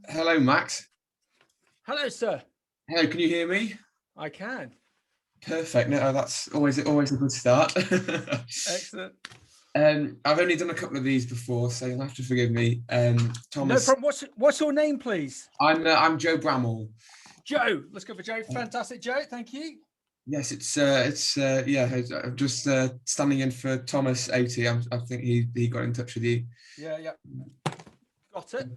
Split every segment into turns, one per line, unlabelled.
Hello, Max.
Hello, sir.
Hello, can you hear me?
I can.
Perfect. No, that's always a good start.
Excellent.
I've only done a couple of these before, so you'll have to forgive me.
No
Thomas,
problem. What's your name, please?
I'm Joe Bramall.
Joe. Let's go for Joe. Fantastic, Joe. Thank you.
Yes, yeah. I'm just standing in for Thomas 80. I think he got in touch with you.
Yeah. Got it.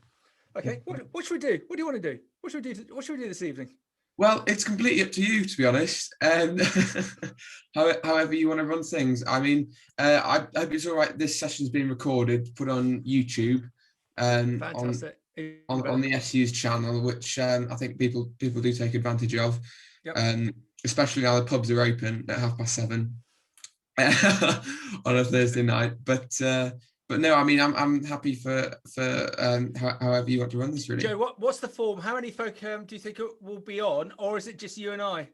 Okay. What should we do? What do you want to do? What should we do? What should we do this evening?
Well, it's completely up to you, to be honest. However you want to run things. I mean, I hope it's all right. This session's being recorded, put on YouTube,
Fantastic.
on the SU's channel, which I think people do take advantage of.
Yep.
Especially now the pubs are open at 7:30 on a Thursday night. But no, I mean, I'm happy for however you want to run this, really.
Joe, what's the form? How many folk do you think will be on, or is it just you and I?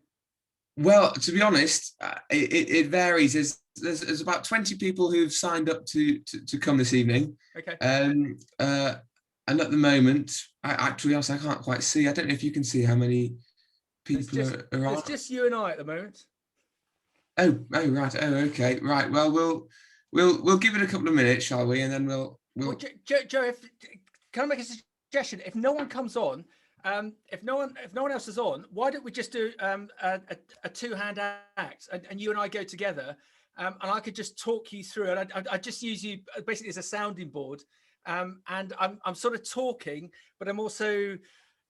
Well, to be honest, it varies. There's about 20 people who've signed up to come this evening.
Okay.
And at the moment, I can't quite see. I don't know if you can see how many people are on.
It's just you and I at the moment.
Oh, right. Oh, okay. Right. Well, we'll give it a couple of minutes, shall we? And then we'll.
Well, Joe, can I make a suggestion? If no one comes on, if no one else is on, why don't we just do a two-hand act, and you and I go together, and I could just talk you through it. I just use you basically as a sounding board, and I'm sort of talking, but I'm also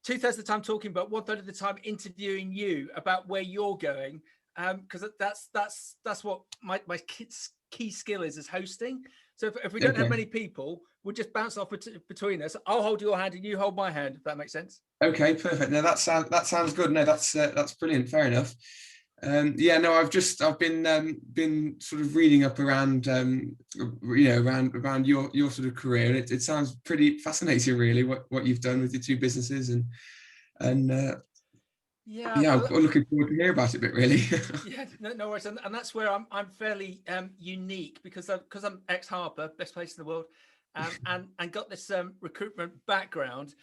2/3 of the time talking, but 1/3 of the time interviewing you about where you're going, because that's what my key skill is hosting. So if we don't have many people, we'll just bounce off between us. I'll hold your hand and you hold my hand, if that makes sense.
Okay, perfect. No, that sounds good. No, that's brilliant. Fair enough. Yeah, no, I've been sort of reading up around around your sort of career, and it sounds pretty fascinating, really, what you've done with your two businesses, and I'm looking forward to hear about it a bit, really.
Yeah, no worries, and that's where I'm fairly unique because I'm ex Harper, best place in the world, and got this recruitment background,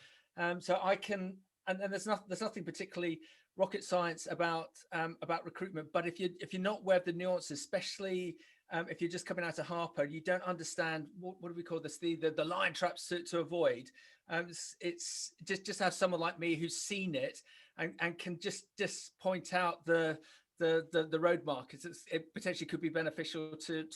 so I can, and there's nothing particularly rocket science about recruitment, but if you're not aware of the nuances, especially if you're just coming out of Harper, you don't understand what do we call this, the line traps to avoid. It's just have someone like me who's seen it and can just point out the road markers. It potentially could be beneficial to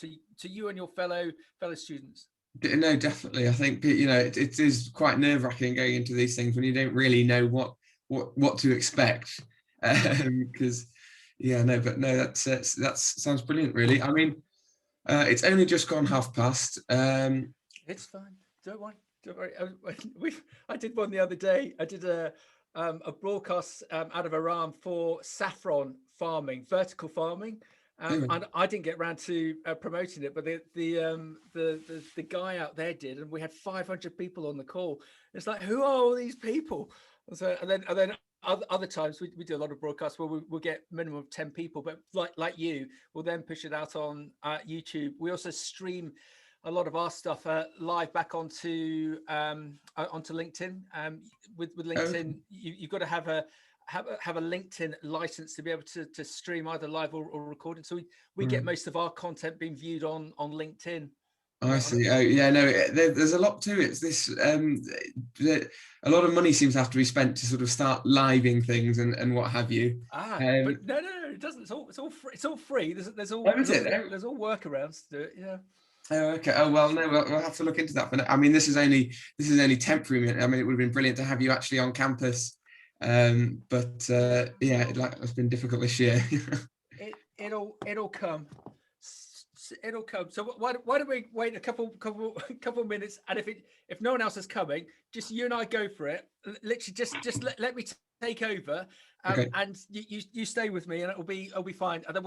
you and your fellow students.
No, definitely. I think it is quite nerve-wracking going into these things when you don't really know what to expect. Because that sounds brilliant, really. I mean, it's only just gone past.
It's fine. Don't worry. I did one the other day. I did a broadcast out of Iran for saffron farming, vertical farming. And I didn't get around to promoting it, but the guy out there did, and we had 500 people on the call. It's like, who are all these people? So, and then other times we do a lot of broadcasts where we'll get minimum of 10 people, but like you, we'll then push it out on YouTube. We also stream a lot of our stuff live back onto LinkedIn. With LinkedIn, you've got to have a LinkedIn license to be able to stream either live or recording. So we get most of our content being viewed on LinkedIn.
I see. Oh, yeah, no, there's a lot to it. It's this, a lot of money seems to have to be spent to sort of start living things and what have you.
But no, it doesn't. It's all free. It's all free. There's all workarounds to do it. Yeah.
Oh, okay. Oh, well, no, we'll have to look into that. But I mean, this is only temporary. I mean, it would have been brilliant to have you actually on campus. But it's been difficult this year.
It'll come. It'll come. So why don't we wait a couple minutes, and if no one else is coming, just you and I go for it. Literally, just let me take over,
Okay.
and you stay with me, and it'll be fine. And then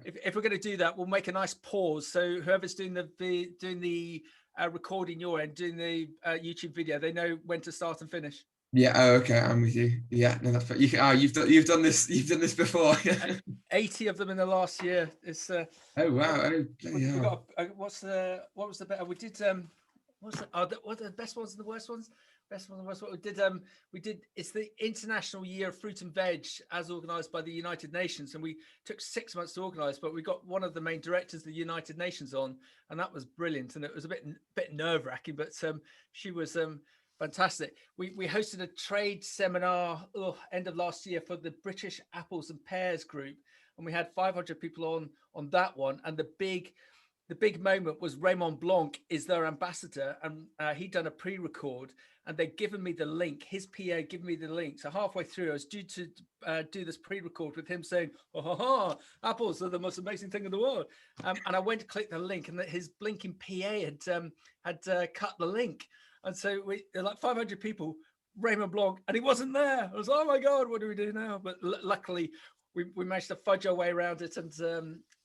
if we're going to do that, we'll make a nice pause. So whoever's doing the recording your end, doing the YouTube video, they know when to start and finish.
Yeah. Oh, okay. I'm with you. Yeah. No, that's you've done this. You've done this before.
80 of them in the last year. It's
oh wow.
we got what was the better? We did what are the best ones and the worst ones? Best one was what we did. It's the International Year of Fruit and Veg, as organised by the United Nations, and we took 6 months to organise. But we got one of the main directors of the United Nations on, and that was brilliant. And it was a bit nerve wracking, but she was fantastic. We hosted a trade seminar end of last year for the British Apples and Pears Group, and we had 500 people on that one. And the big moment was Raymond Blanc is their ambassador, and he'd done a pre-record, and they'd given me the link. His PA given me the link. So halfway through, I was due to do this pre-record with him saying, apples are the most amazing thing in the world. And I went to click the link, and his blinking PA had cut the link. And so like 500 people, Raymond Blanc, and he wasn't there. I was like, oh my God, what do we do now? But luckily, we managed to fudge our way around it, and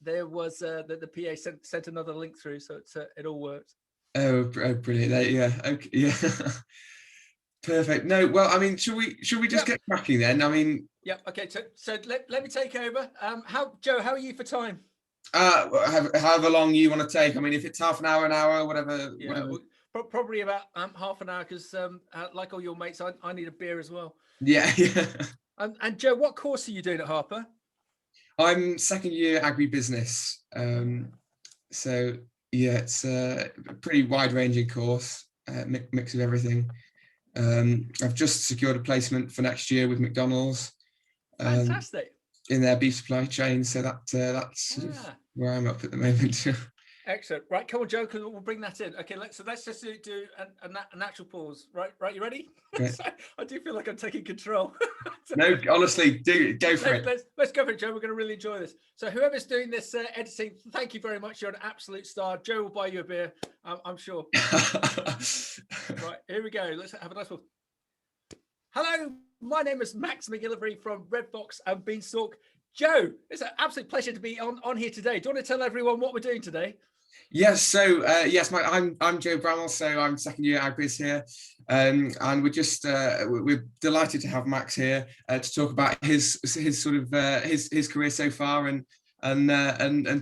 there was the PA sent another link through, so it all worked.
Oh, brilliant! Yeah, okay, yeah, perfect. No, well, I mean, should we just get cracking then? I mean,
yeah, okay. So let me take over. Joe, how are you for time?
However long you want to take. I mean, if it's half an hour, whatever.
Yeah,
whatever.
Probably about half an hour, because like all your mates, I need a beer as well.
Yeah, yeah.
And Joe, what course are you doing at Harper?
I'm second year agribusiness. So yeah, it's a pretty wide-ranging course, mix of everything. I've just secured a placement for next year with McDonald's.
Fantastic.
In their beef supply chain, so that's sort of where I'm up at the moment.
Excellent. Right, come on, Joe, because we'll bring that in. Okay, let's just do a natural pause. Right, you ready? I do feel like I'm taking control.
No, honestly, go for it.
Let's go for it, Joe. We're going to really enjoy this. So whoever's doing this editing, thank you very much. You're an absolute star. Joe will buy you a beer, I'm sure. Right, here we go. Let's have a nice one. Hello, my name is Max MacGillivray from Red Fox and Beanstalk. Joe, it's an absolute pleasure to be on here today. Do you want to tell everyone what we're doing today?
Yes, so I'm Joe Bramwell, so I'm second year agriz here, and we're delighted to have Max here to talk about his sort of his career so far, and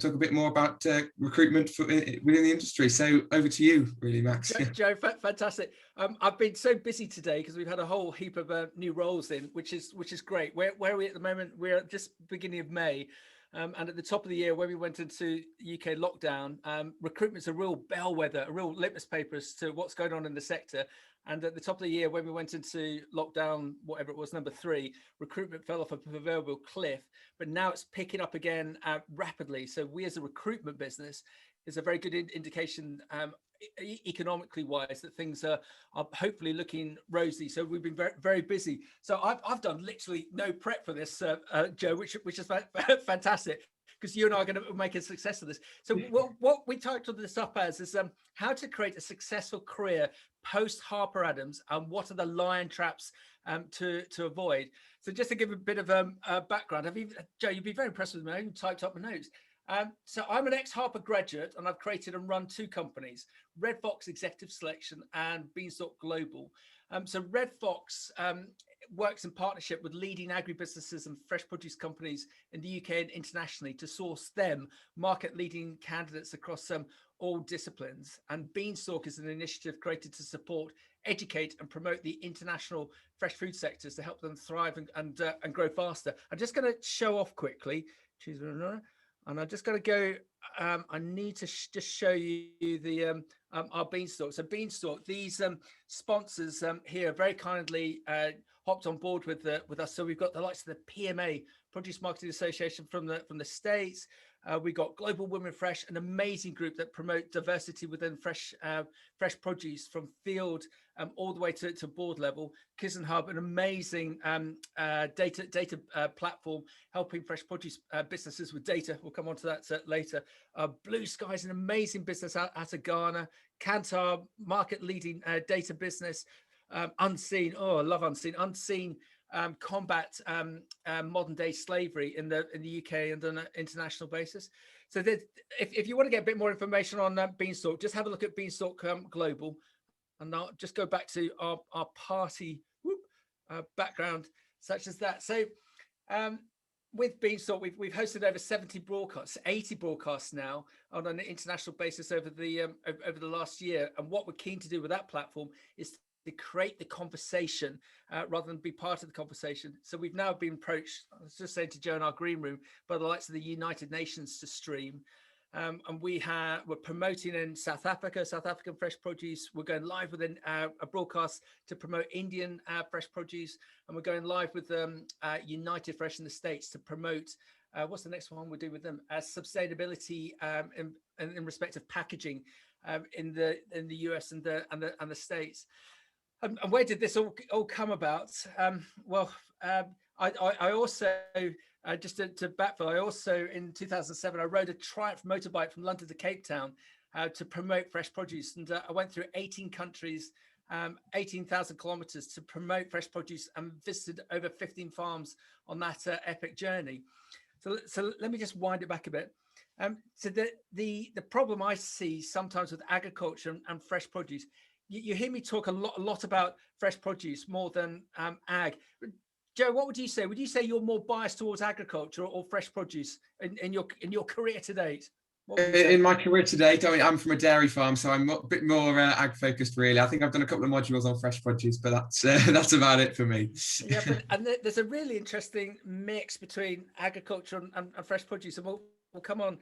talk a bit more about recruitment within the industry. So over to you, really, Max.
Joe, fantastic. I've been so busy today because we've had a whole heap of new roles in, which is great. Where are we at the moment? We're just beginning of May. And at the top of the year, when we went into UK lockdown, recruitment's a real bellwether, a real litmus paper as to what's going on in the sector. And at the top of the year, when we went into lockdown, whatever it was, number 3, recruitment fell off a proverbial cliff. But now it's picking up again rapidly. So we, as a recruitment business, is a very good indication, economically wise, that things are hopefully looking rosy. So we've been very, very busy. So I've done literally no prep for this, Joe, which is fantastic, because you and I are going to make a success of this. So what we titled this up as is how to create a successful career post Harper Adams, and what are the lion traps to avoid. So just to give a bit of background, Joe, you'd be very impressed with me. I even typed up my notes. So I'm an ex-Harper graduate, and I've created and run 2 companies, Red Fox Executive Selection and Beanstalk Global. So Red Fox works in partnership with leading agribusinesses and fresh produce companies in the UK and internationally to source them market-leading candidates across all disciplines. And Beanstalk is an initiative created to support, educate and promote the international fresh food sectors to help them thrive and grow faster. I'm just going to show off quickly. And I'm just going to go, I need to just show you the our Beanstalk. So Beanstalk, these sponsors here very kindly hopped on board with us. So we've got the likes of the PMA, Produce Marketing Association from the States. We got Global Women Fresh, an amazing group that promote diversity within fresh produce from field all the way to board level. Kizen Hub, an amazing data platform helping fresh produce businesses with data. We'll come on to that later. Blue Sky is an amazing business out of Ghana. Kantar, market leading data business. Unseen, I love Unseen. Unseen combat modern day slavery in the UK and on an international basis. So if you want to get a bit more information on Beanstalk, just have a look at Beanstalk Global, and I'll just go back to our party background such as that. So with Beanstalk, we've hosted over 70 broadcasts, 80 broadcasts now on an international basis over the last year. And what we're keen to do with that platform is create the conversation rather than be part of the conversation. So we've now been approached, I was just saying to Joe in our green room, by the likes of the United Nations to stream. And we're promoting in South Africa, South African fresh produce. We're going live with a broadcast to promote Indian fresh produce. And we're going live with United Fresh in the States to promote, what's the next one we'll do with them? Sustainability in respect of packaging in the US and the States. And where did this all come about? I also, just to backfill, I also in 2007, I rode a Triumph motorbike from London to Cape Town to promote fresh produce. And I went through 18 countries, 18,000 kilometers to promote fresh produce, and visited over 15 farms on that epic journey. So let me just wind it back a bit. So the problem I see sometimes with agriculture and fresh produce, you hear me talk a lot about fresh produce more than ag. Joe, what would you say? Would you say you're more biased towards agriculture or fresh produce in your career to date?
In my career to date, I'm from a dairy farm, so I'm a bit more ag focused, really. I think I've done a couple of modules on fresh produce, but that's about it for me.
Yeah, and there's a really interesting mix between agriculture and fresh produce, and we'll come on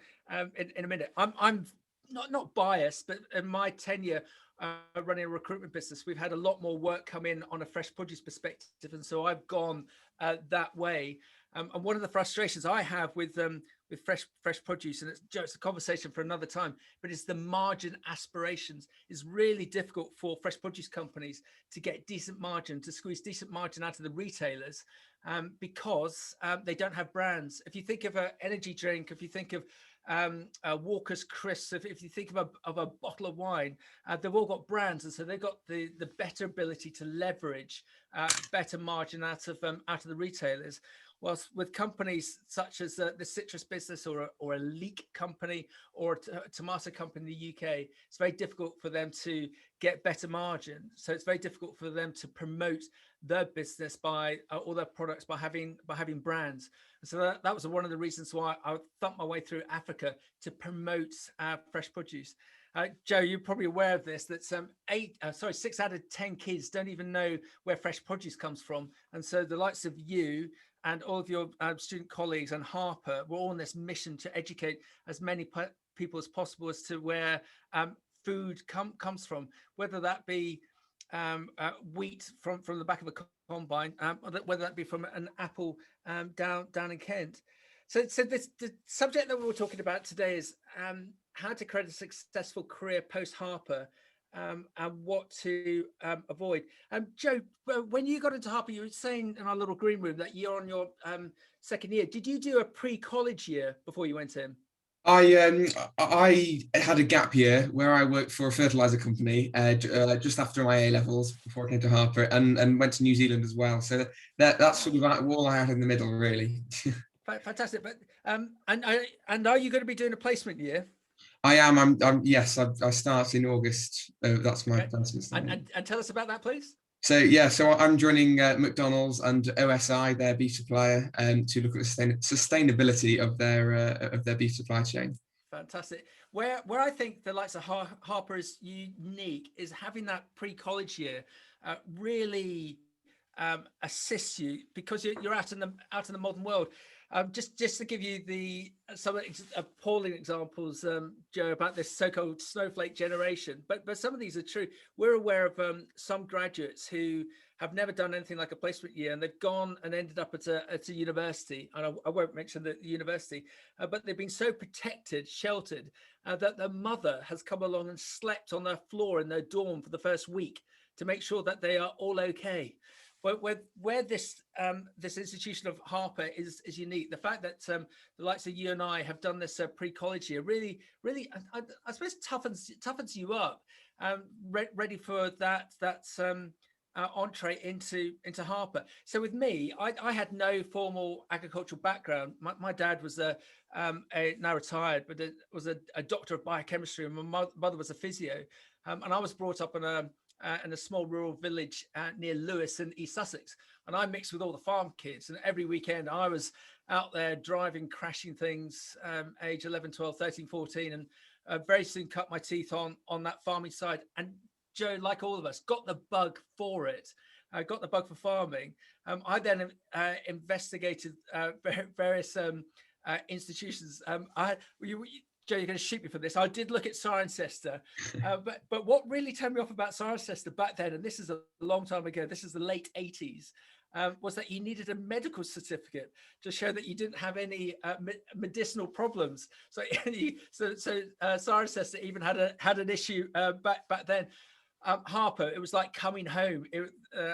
in a minute. I'm not biased, but in my tenure running a recruitment business, we've had a lot more work come in on a fresh produce perspective, and so I've gone that way. And one of the frustrations I have with fresh produce, and it's a conversation for another time, but it's the margin aspirations. It's really difficult for fresh produce companies to get decent margin, to squeeze decent margin out of the retailers, because they don't have brands. If you think of an energy drink, if you think of Walker's Crisps, if you think of a bottle of wine, they've all got brands, and so they've got the better ability to leverage better margin out of the retailers. Whilst with companies such as the citrus business or a leek company or a tomato company in the UK, it's very difficult for them to get better margin. So it's very difficult for them to promote their business by all their products by having brands. And so that was one of the reasons why I thumped my way through Africa to promote fresh produce. Joe, you're probably aware of this, that 6 out of 10 kids don't even know where fresh produce comes from. And so the likes of you and all of your student colleagues and Harper were all on this mission to educate as many people as possible as to where food comes from, whether that be wheat from the back of a combine, whether that be from an apple down in Kent. So the subject that we're talking about today is how to create a successful career post Harper, and what to avoid. Joe, when you got into Harper, you were saying in our little green room that you're on your second year. Did you do a pre-college year before you went in?
I had a gap year where I worked for a fertilizer company just after my A levels before I came to Harper, and went to New Zealand as well. So that's sort of all I had in the middle, really.
Fantastic. But and are you going to be doing a placement year?
I am. Yes, I start in August. That's my
and tell us about that, please.
So I'm joining McDonald's and OSI, their beef supplier, to look at the sustainability of their beef supply chain.
Fantastic. Where I think the likes of Harper is unique is having that pre-college year really assists you, because you're out in the modern world. Just to give you some appalling examples, Joe, about this so-called snowflake generation, but some of these are true. We're aware of some graduates who have never done anything like a placement year, and they've gone and ended up at a university, and I won't mention the university, but they've been so protected, sheltered, that their mother has come along and slept on their floor in their dorm for the first week to make sure that they are all okay. Where this institution of Harper is unique, the fact that the likes of you and I have done this pre-college year really, I suppose toughens you up, ready for that entree into Harper. So with me, I had no formal agricultural background. My dad was now retired, but was a doctor of biochemistry, and my mother was a physio, and I was brought up in a small rural village near Lewes in East Sussex. And I mixed with all the farm kids. And every weekend I was out there driving, crashing things, age 11, 12, 13, 14, and very soon cut my teeth on that farming side. And Joe, like all of us, got the bug for it. I got the bug for farming. I then investigated various institutions. Joe, you're going to shoot me for this. I did look at Cirencester, but what really turned me off about Cirencester back then, and this is a long time ago, this is the late 80s, was that you needed a medical certificate to show that you didn't have any medicinal problems. So, Cirencester even had an issue back then. Harper, it was like coming home.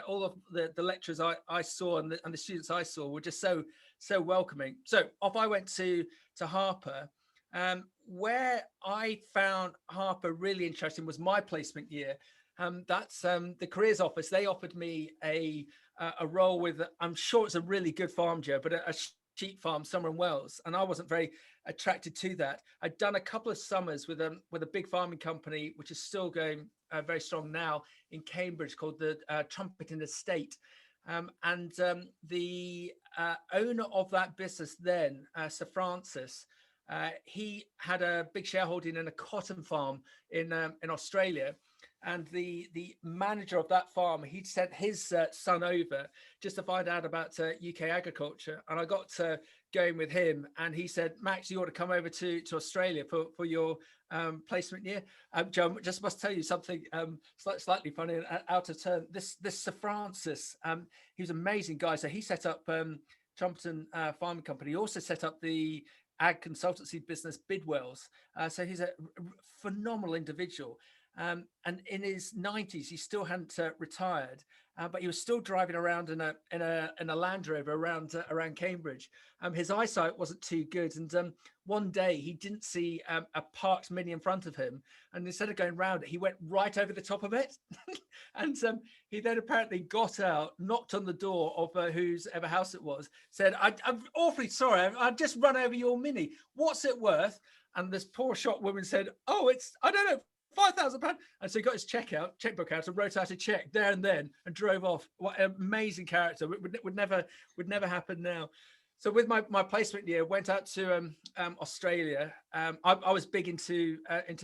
All of the lecturers I saw and the students I saw were just so welcoming. So off I went to Harper. Where I found Harper really interesting was my placement year. That's the careers office. They offered me a role with, I'm sure it's a really good farm, Joe, but a sheep farm somewhere in Wales, and I wasn't very attracted to that. I'd done a couple of summers with a big farming company, which is still going very strong now in Cambridge, called the Trumpeting Estate. And the owner of that business then, Sir Francis, he had a big shareholding in a cotton farm in Australia, and the manager of that farm, he'd sent his son over just to find out about UK agriculture, and I got going with him, and he said, Max, you ought to come over to Australia for your placement year. Joe, just must tell you something slightly funny and out of turn. This Sir Francis, he was an amazing guy. So he set up Trumpeton Farming Company. He also set up the ag consultancy business Bidwell's. So he's a phenomenal individual. And in his 90s, he still hadn't retired, but he was still driving around in a Land Rover around Cambridge. His eyesight wasn't too good, and one day he didn't see a parked Mini in front of him, and instead of going round it, he went right over the top of it. And he then apparently got out, knocked on the door of whose ever house it was, said, I'm awfully sorry, I've just run over your Mini. What's it worth? And this poor shop woman said, oh, it's, I don't know, £5,000. And so he got his checkbook out and wrote out a check there and then and drove off. What an amazing character. It would never happen now. So with my placement year, went out to Australia. I was big into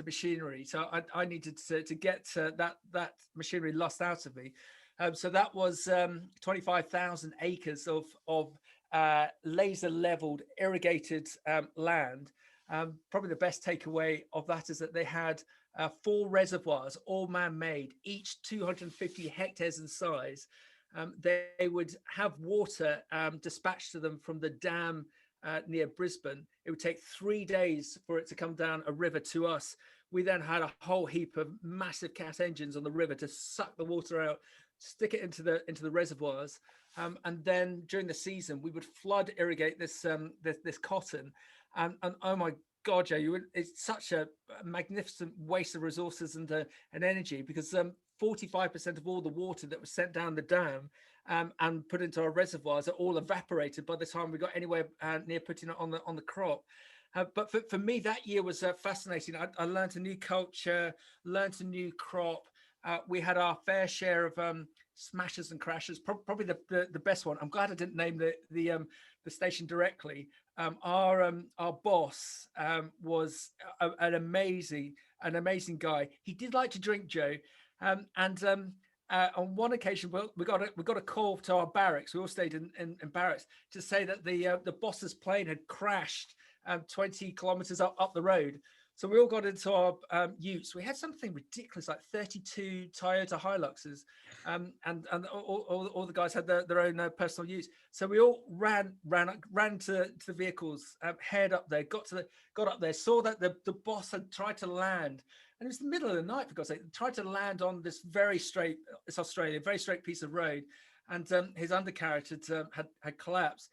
machinery, so I needed to get that machinery lost out of me. So that was 25,000 acres of laser leveled irrigated land. Probably the best takeaway of that is that they had 4 reservoirs, all man-made, each 250 hectares in size. They would have water dispatched to them from the dam near Brisbane. It would take 3 days for it to come down a river to us. We then had a whole heap of massive cat engines on the river to suck the water out, stick it into the reservoirs, and then during the season we would flood irrigate this cotton. And oh my God, Joe, it's such a magnificent waste of resources and energy, because 45% of all the water that was sent down the dam and put into our reservoirs are all evaporated by the time we got anywhere near putting it on the crop. But for me, that year was fascinating. I learned a new culture, learned a new crop. We had our fair share of smashers and crashers. Probably the best one. I'm glad I didn't name the station directly. Our boss was an amazing guy. He did like to drink, Joe, and on one occasion we got a call to our barracks. We all stayed in barracks to say that the boss's plane had crashed 20 kilometers up the road. So we all got into our utes. We had something ridiculous like 32 Toyota Hiluxes, and all the guys had their own personal utes. So we all ran to the vehicles, head up there, got up there, saw that the boss had tried to land, and it was the middle of the night, for God's sake, tried to land on this very straight piece of road, and his undercarriage had collapsed.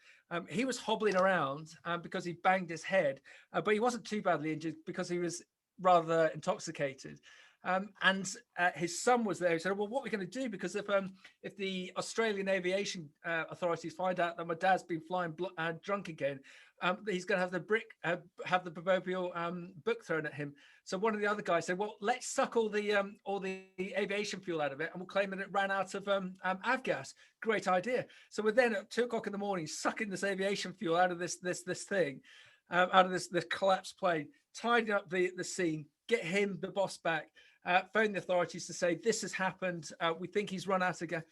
He was hobbling around because he banged his head, but he wasn't too badly injured because he was rather intoxicated. And his son was there. He said, well, what are we going to do? Because if the Australian aviation authorities find out that my dad's been flying drunk again, he's going to have the proverbial book thrown at him. So one of the other guys said, well, let's suck all the aviation fuel out of it, and we'll claim that it ran out of avgas. Great idea. So we're then at 2 o'clock in the morning sucking this aviation fuel out of this thing, out of this collapsed plane, tidying up the scene, get the boss back. phoned the authorities to say this has happened. We think he's run out of gas.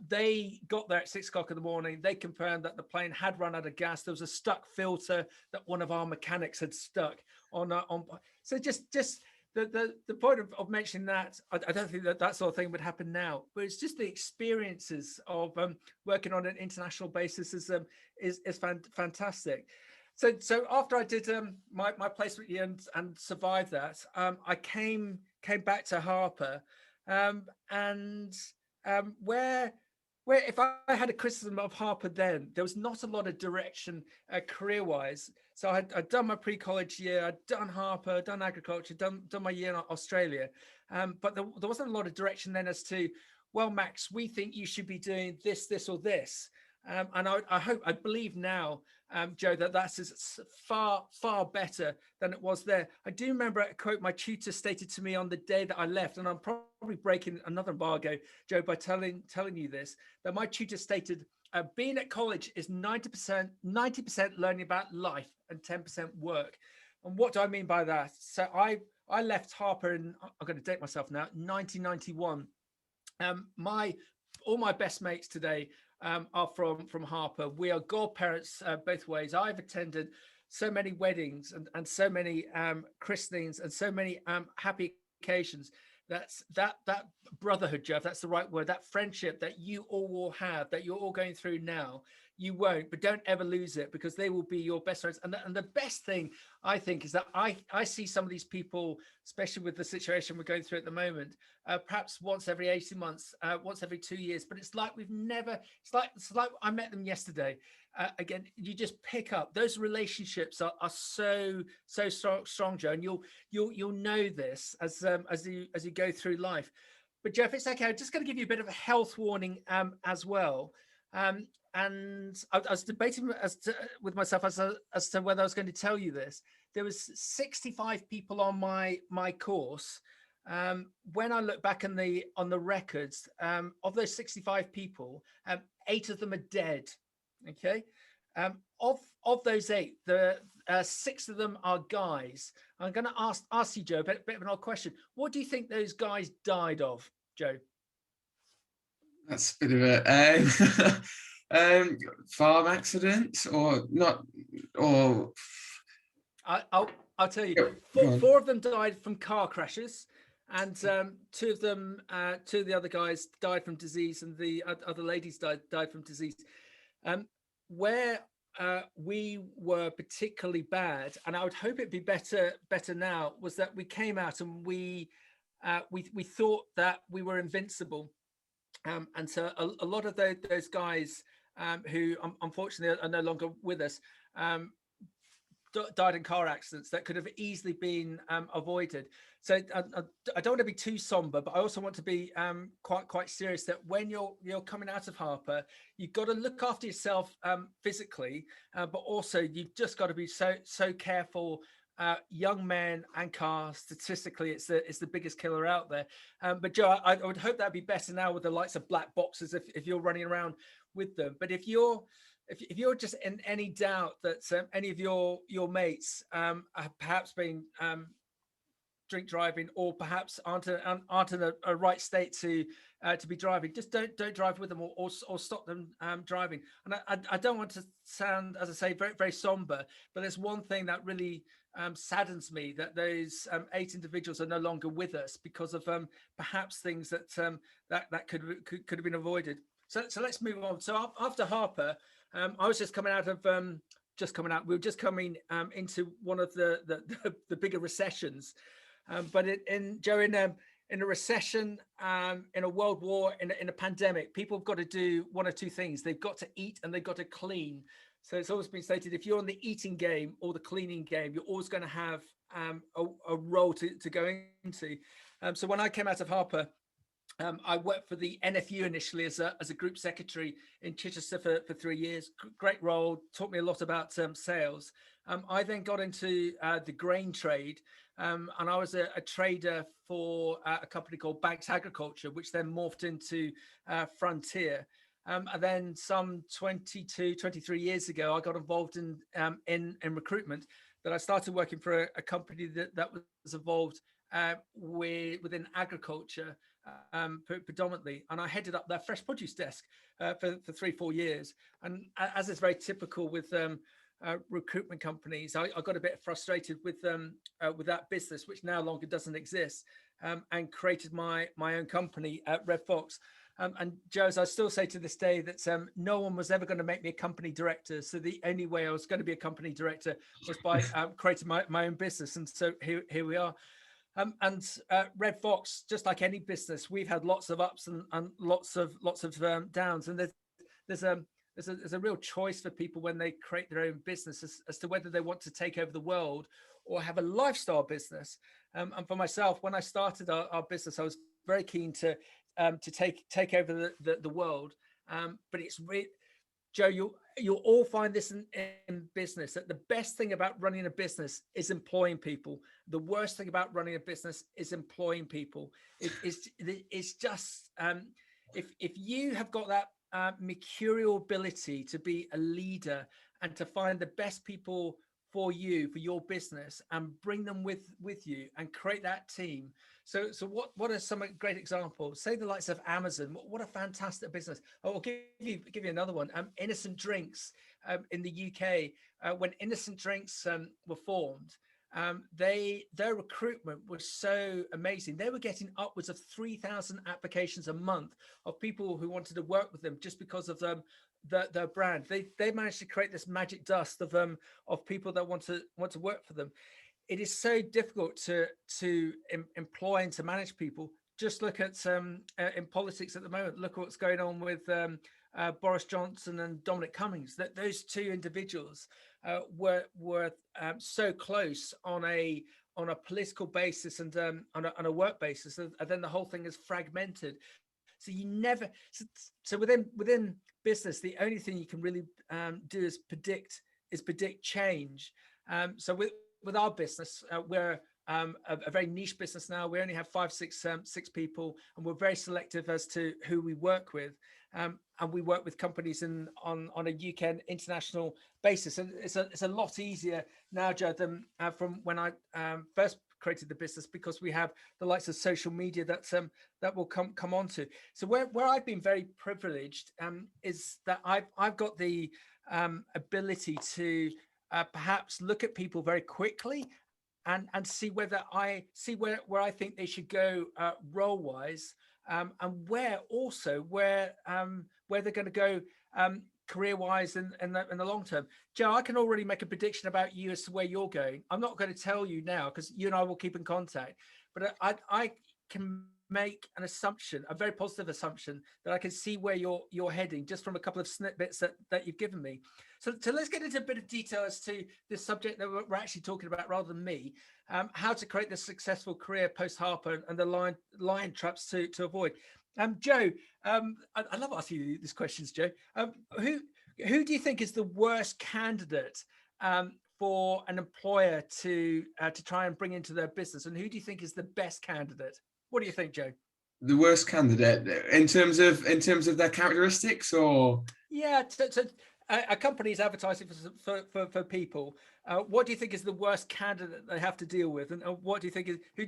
They got there at 6 o'clock in the morning. They confirmed that the plane had run out of gas. There was a stuck filter that one of our mechanics had stuck on. So just the point of mentioning that, I don't think that sort of thing would happen now, but it's just the experiences of working on an international basis is fantastic. So after I did my placement year and survived that, I came back to Harper, where if I had a criticism of Harper then, there was not a lot of direction career-wise. So I'd done my pre-college year, I'd done Harper, done agriculture, done my year in Australia, but there wasn't a lot of direction then as to, well, Max, we think you should be doing this, this, or this. And I believe now, Joe, that's far, far better than it was there. I do remember a quote my tutor stated to me on the day that I left, and I'm probably breaking another embargo, Joe, by telling you this, that my tutor stated, being at college is 90% learning about life and 10% work. And what do I mean by that? So I left Harper in, I'm going to date myself now, 1991. All my best mates today are from Harper. We are godparents both ways. I've attended so many weddings and so many christenings and so many happy occasions. That brotherhood, Jeff, that's the right word, that friendship that you all will have, that you're all going through now, you won't, but don't ever lose it, because they will be your best friends. And the best thing, I think, is that I see some of these people, especially with the situation we're going through at the moment, perhaps once every 18 months, once every 2 years, but it's like it's like I met them yesterday. Again, you just pick up those relationships are so strong, Joe, and you'll know this as you go through life. But Jeff, it's okay. I'm just going to give you a bit of a health warning as well. And I was debating with myself as to whether I was going to tell you this. There was 65 people on my course. When I look back on the records, of those 65 people, 8 of them are dead. Okay, of those 8, the 6 of them are guys. I'm going to ask you, Joe, a bit of an odd question. What do you think those guys died of, Joe?
That's a bit of a farm accidents or not, or
I'll tell you.
Yep,
4 of them died from car crashes, and 2 of the other guys died from disease, and the other ladies died from disease. Where we were particularly bad, and I would hope it'd be better now, was that we came out and we thought that we were invincible, and so a lot of those guys who unfortunately are no longer with us died in car accidents that could have easily been avoided. So I don't want to be too somber, but I also want to be quite serious that when you're coming out of Harper, you've got to look after yourself physically, but also you've just got to be so careful. Young men and cars, statistically, it's the biggest killer out there. But Joe, I would hope that'd be better now with the likes of black boxes if you're running around with them. But if you're just in any doubt that any of your mates have perhaps been drink driving, or perhaps aren't in a right state to be driving, just don't drive with them or stop them driving. And I don't want to sound, as I say, very, very somber, but there's one thing that really saddens me, that those 8 individuals are no longer with us because of perhaps things that could have been avoided. So let's move on. So after Harper, I was just coming out. We were just coming into one of the bigger recessions. But in a recession, in a world war, in a pandemic, people have got to do one or two things. They've got to eat and they've got to clean. So it's always been stated, if you're on the eating game or the cleaning game, you're always going to have a role to go into. So when I came out of Harper, I worked for the NFU initially as a group secretary in Chichester for 3 years. Great role, taught me a lot about sales. I then got into the grain trade, and I was a trader for a company called Banks Agriculture, which then morphed into Frontier. And then some 23 years ago, I got involved in recruitment. That I started working for a company that was involved within agriculture, predominantly, and I headed up their fresh produce desk for 3-4 years. And as is very typical with recruitment companies, I got a bit frustrated with that business, which no longer doesn't exist, and created my own company at Red Fox. And Joe, as I still say to this day, that no one was ever going to make me a company director. So the only way I was going to be a company director was by creating my own business. And so here we are. And Red Fox, just like any business, we've had lots of ups and lots of downs. And there's a real choice for people when they create their own business as to whether they want to take over the world or have a lifestyle business. And for myself, when I started our business, I was very keen to take over the world. But it's Joe, you'll all find this in business, that the best thing about running a business is employing people. The worst thing about running a business is employing people. It's just if you have got that mercurial ability to be a leader and to find the best people for you, for your business, and bring them with you and create that team. So what are some great examples? Say the likes of Amazon. What a fantastic business. I'll give you another one. Innocent Drinks in the UK. When Innocent Drinks were formed, their recruitment was so amazing. They were getting upwards of 3,000 applications a month of people who wanted to work with them just because of their brand. They managed to create this magic dust of people that want to work for them. It is so difficult to employ and to manage people. Just look at in politics at the moment. Look what's going on with Boris Johnson and Dominic Cummings. That those two individuals were so close on a political basis and on a work basis, and then the whole thing is fragmented. So you never. So within business, the only thing you can really do is predict change. So with our business, we're a very niche business now. We only have 6 people, and we're very selective as to who we work with. And we work with companies on a UK and international basis. And it's a lot easier now, Joe, than from when I first created the business, because we have the likes of social media that will come on to. So where I've been very privileged is that I've got the ability to perhaps look at people very quickly and see where I think they should go role wise, and where they're going to go career wise in the long term. Joe, I can already make a prediction about you as to where you're going. I'm not going to tell you now because you and I will keep in contact, but I can make an assumption, a very positive assumption, that I can see where you're heading just from a couple of snippets that you've given me. So let's get into a bit of detail as to this subject that we're actually talking about rather than me, how to create the successful career post Harper and the lion traps to avoid. Joe, I love asking you these questions, Joe. Who do you think is the worst candidate for an employer to try and bring into their business, and who do you think is the best candidate? What do you think, Joe?
The worst candidate in terms of their characteristics, or
a company is advertising for people. What do you think is the worst candidate they have to deal with, and who do you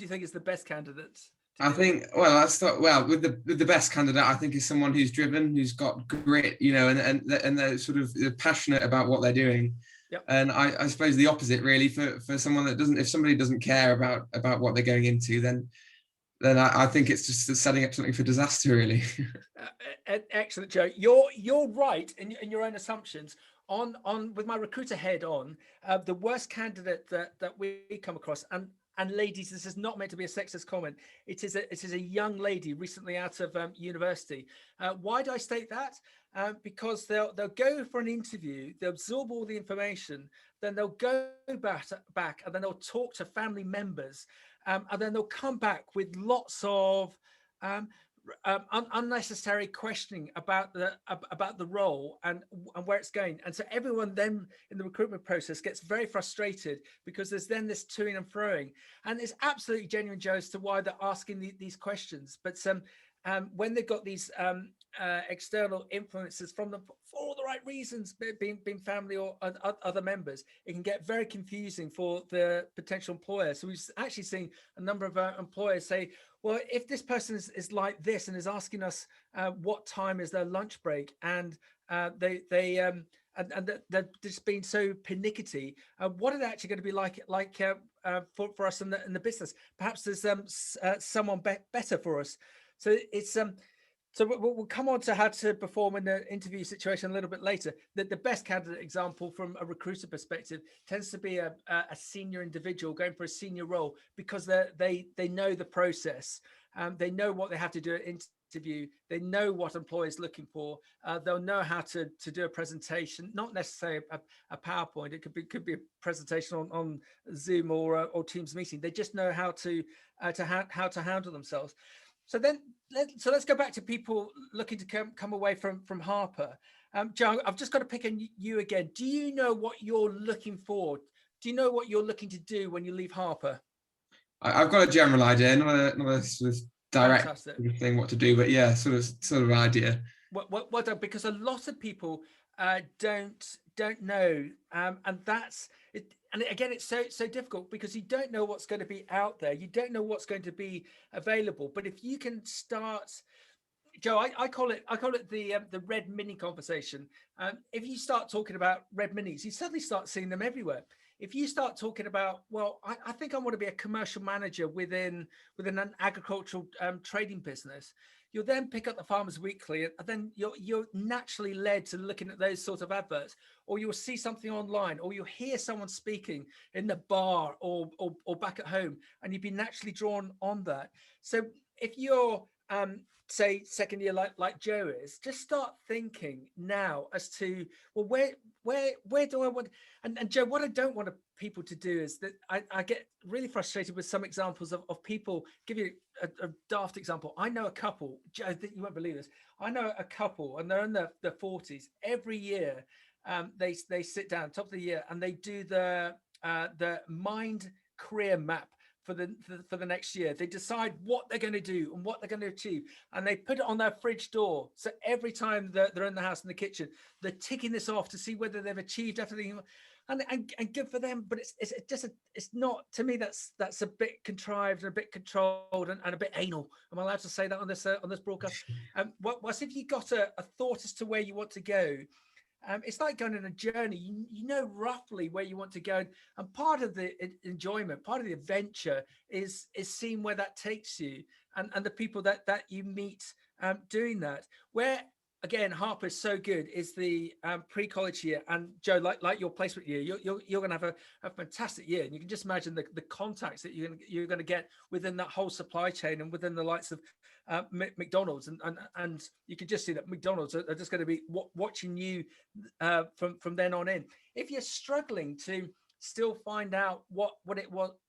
think is the best candidate?
I think, with the best candidate, I think, is someone who's driven, who's got grit, and they're sort of passionate about what they're doing.
Yep.
And I suppose the opposite, really, for someone that doesn't, if somebody doesn't care about what they're going into, then I think it's just setting up something for disaster, really.
Excellent, Joe. You're right in your own assumptions. On with my recruiter head on, the worst candidate that we come across, and ladies, this is not meant to be a sexist comment. It is a young lady recently out of university. Why do I state that? Because they'll go for an interview, they'll absorb all the information, then they'll go back and then they'll talk to family members, and then they'll come back with lots of unnecessary questioning about the role and where it's going. And so everyone then in the recruitment process gets very frustrated because there's then this toing and froing, and it's absolutely genuine, Joe, as to why they're asking these questions. But when they've got these external influences from them for all the right reasons, being family or other members, it can get very confusing for the potential employer. So we've actually seen a number of employers say, well, if this person is like this and is asking us what time is their lunch break, and they're just being so pernickety, what are they actually going to be like for us in the business? Perhaps there's someone better for us. So it's so we'll come on to how to perform in the interview situation a little bit later. The best candidate example from a recruiter perspective tends to be a senior individual going for a senior role, because they know the process. They know what they have to do at interview. They know what employers looking for. They'll know how to do a presentation, not necessarily a PowerPoint. It could be a presentation on Zoom or Teams meeting. They just know how to handle themselves. So then, let's go back to people looking to come away from Harper. Joe, I've just got to pick on you again. Do you know what you're looking for? Do you know what you're looking to do when you leave Harper?
I've got a general idea, not a sort of direct thing what to do, but yeah, sort of idea.
Well done, because a lot of people don't know, and that's it. And again, it's so difficult because you don't know what's going to be out there. You don't know what's going to be available. But if you can start, Joe, I call it the red mini conversation. If you start talking about red minis, you suddenly start seeing them everywhere. If you start talking about, well, I think I want to be a commercial manager within an agricultural trading business, you'll then pick up the Farmers Weekly, and then you're naturally led to looking at those sorts of adverts, or you'll see something online, or you'll hear someone speaking in the bar or back at home, and you'd be naturally drawn on that. So if you're say second year like Joe is, just start thinking now as to, well, where do I want, and Joe, what I don't want people to do is that I get really frustrated with some examples of people. Give you a daft example. I know a couple, Joe, you won't believe this. I know a couple, and they're in their 40s. Every year, they sit down top of the year and they do the mind career map for the next year. They decide what they're going to do and what they're going to achieve, and they put it on their fridge door. So every time they're in the house, in the kitchen, they're ticking this off to see whether they've achieved everything. And good for them, but it's not, to me, that's a bit contrived and a bit controlled and a bit anal. Am I allowed to say that on this broadcast? What if you got a thought as to where you want to go? It's like going on a journey. You know roughly where you want to go, and part of the enjoyment, part of the adventure is seeing where that takes you, and the people that you meet doing that. Where again, Harper is so good is the pre-college year, and Joe, like your placement year, you're going to have a fantastic year, and you can just imagine the contacts that you're going to get within that whole supply chain and within the likes of McDonald's, and you can just see that McDonald's are just going to be watching you from then on in. If you're struggling to still find out what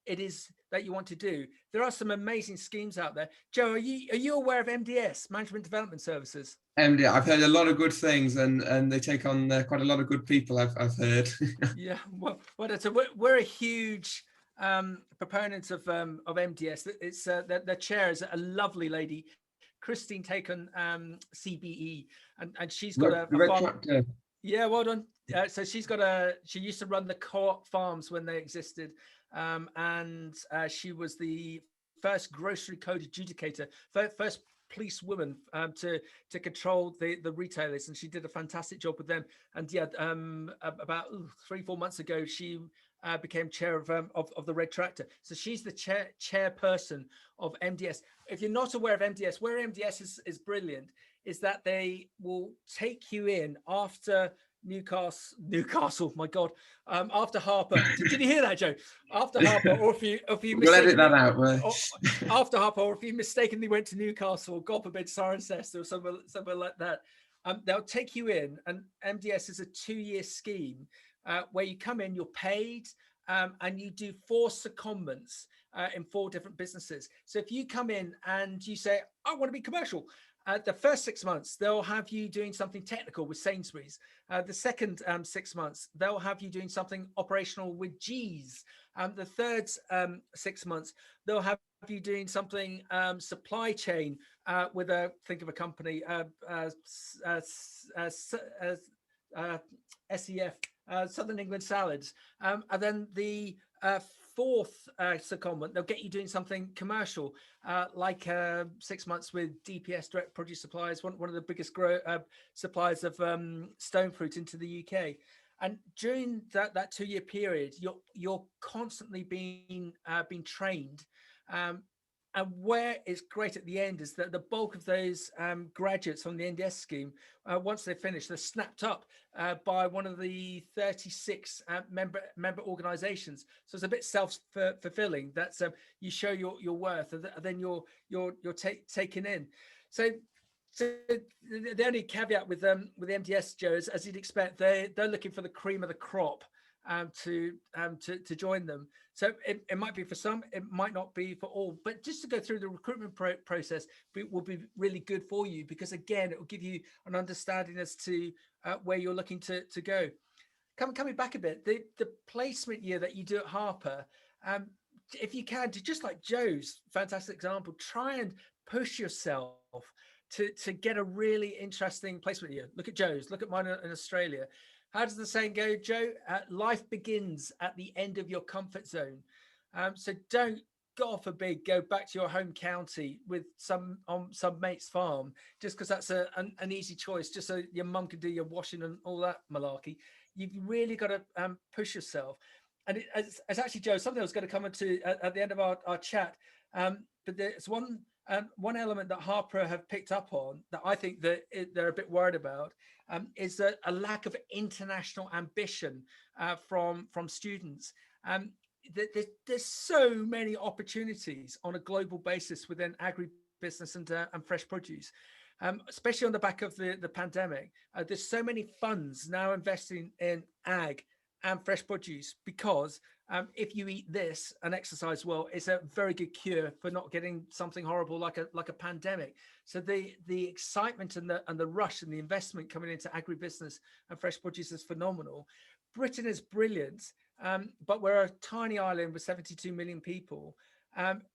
it is that you want to do, there are some amazing schemes out there. Joe, are you aware of MDS, Management Development Services?
MDS, I've heard a lot of good things, and they take on quite a lot of good people, I've heard.
Yeah, well, so we're a huge proponents of MDS. It's their chair is a lovely lady, Christine Taken, CBE, and she's got a farm. Yeah, well done. So she used to run the Co-op farms when they existed, and she was the first grocery code adjudicator, first police woman to control the retailers, and she did a fantastic job with them. And yeah, about 3-4 months ago, she became chair of the Red Tractor. So she's the chairperson of MDS. If you're not aware of MDS, where MDS is brilliant is that they will take you in after Newcastle, my God, after Harper. Did you hear that, Joe? After Harper, or if you
we'll edit that out.
After Harper, or if you mistakenly went to Newcastle, God forbid, Cirencester or somewhere like that, they'll take you in, and MDS is a 2-year scheme where you come in, you're paid, and you do 4 secondments in 4 different businesses. So if you come in and you say, I want to be commercial, the first 6 months, they'll have you doing something technical with Sainsbury's. The second 6 months, they'll have you doing something operational with G's. The third 6 months, they'll have you doing something supply chain with think of a company, SEF, Southern England Salads. And then the fourth secondment, they'll get you doing something commercial, like 6 months with DPS, Direct Produce Suppliers, one of the biggest suppliers of stone fruit into the UK. And during that 2 year period, you're constantly being trained. And where it's great at the end is that the bulk of those graduates from the NDS scheme, once they finish, they're snapped up by one of the 36 member organisations. So it's a bit self-fulfilling. That's you show your worth, and then you're taken in. So the only caveat with MDS, Joe, is, as you'd expect, they're looking for the cream of the crop to join them. So it might be for some, it might not be for all, but just to go through the recruitment process will be really good for you, because again, it will give you an understanding as to where you're looking to go. Coming back a bit, the placement year that you do at Harper, if you can, just like Joe's fantastic example, try and push yourself to get a really interesting placement year. Look at Joe's, look at mine in Australia. How does the saying go, Joe? Life begins at the end of your comfort zone. So don't, God forbid, go back to your home county with some mate's farm just because that's an easy choice, just so your mum can do your washing and all that malarkey. You've really got to push yourself. And it's actually, Joe, something I was going to come into at the end of our chat. But there's one element that Harper have picked up on that I think that they're a bit worried about, is that a lack of international ambition from students. There's so many opportunities on a global basis within agribusiness and fresh produce, especially on the back of the pandemic. There's so many funds now investing in ag and fresh produce, because if you eat this and exercise well, it's a very good cure for not getting something horrible like a pandemic. So the excitement and the rush and the investment coming into agribusiness and fresh produce is phenomenal. Britain is brilliant, but we're a tiny island with 72 million people.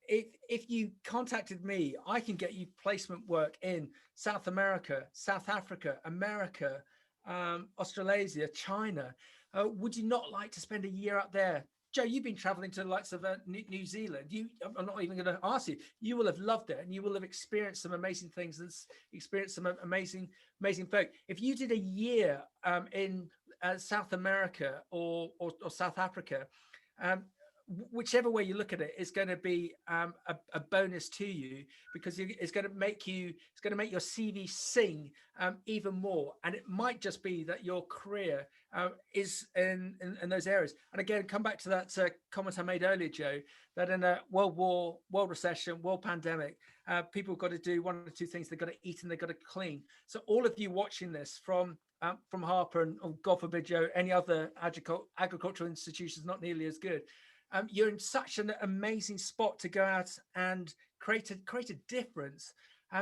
If you contacted me, I can get you placement work in South America, South Africa, America, Australasia, China. Would you not like to spend a year up there? Joe, you've been traveling to the likes of New Zealand. I'm not even going to ask you. You will have loved it, and you will have experienced some amazing things and experienced some amazing folk. If you did a year in South America or South Africa, whichever way you look at it, is going to be a bonus to you, because it's going to make your CV sing even more. And it might just be that your career is in those areas. And again, come back to that comment I made earlier, Joe, that in a world war, world recession, world pandemic, people have got to do one or two things. They've got to eat and they've got to clean. So all of you watching this from Harper and, oh, God forbid, Joe, any other agricultural institutions not nearly as good, you're in such an amazing spot to go out and create a difference.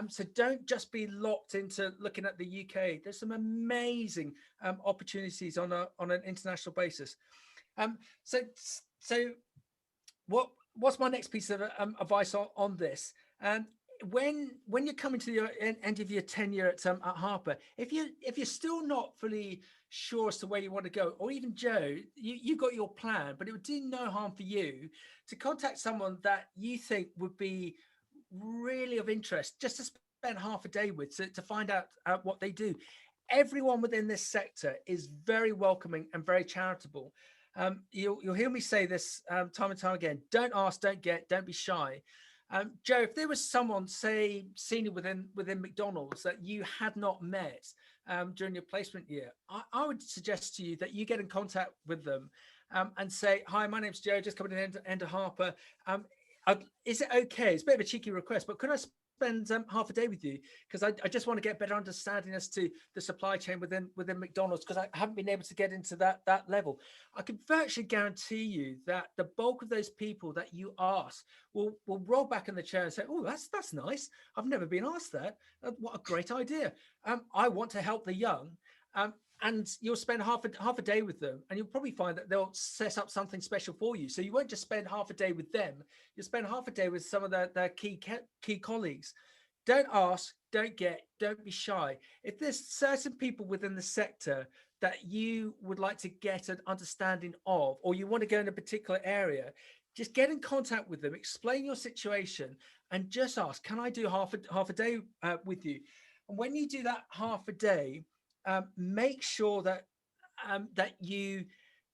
So don't just be locked into looking at the UK. There's some amazing opportunities on an international basis. So what's my next piece of advice on this? When you're coming to the end of your tenure at Harper, if you're still not fully sure as to where you want to go, or even Joe, you got your plan, but it would do no harm for you to contact someone that you think would be really of interest, just to spend half a day with, to find out what they do. Everyone within this sector is very welcoming and very charitable. You'll hear me say this time and time again: don't ask, don't get, don't be shy. Joe, if there was someone, say, senior within McDonald's that you had not met during your placement year, I would suggest to you that you get in contact with them and say, "Hi, my name's Joe, just coming in to Harper. is it okay? It's a bit of a cheeky request, but could I spend half a day with you? Because I just want to get better understanding as to the supply chain within McDonald's, because I haven't been able to get into that level. I can virtually guarantee you that the bulk of those people that you ask will roll back in the chair and say, "Oh, that's nice. I've never been asked that. What a great idea. I want to help the young." And you'll spend half a day with them, and you'll probably find that they'll set up something special for you. So you won't just spend half a day with them; you'll spend half a day with some of their key colleagues. Don't ask, don't be shy. If there's certain people within the sector that you would like to get an understanding of, or you want to go in a particular area, just get in contact with them, explain your situation, and just ask, "Can I do half a day with you?" And when you do that half a day, make sure that that you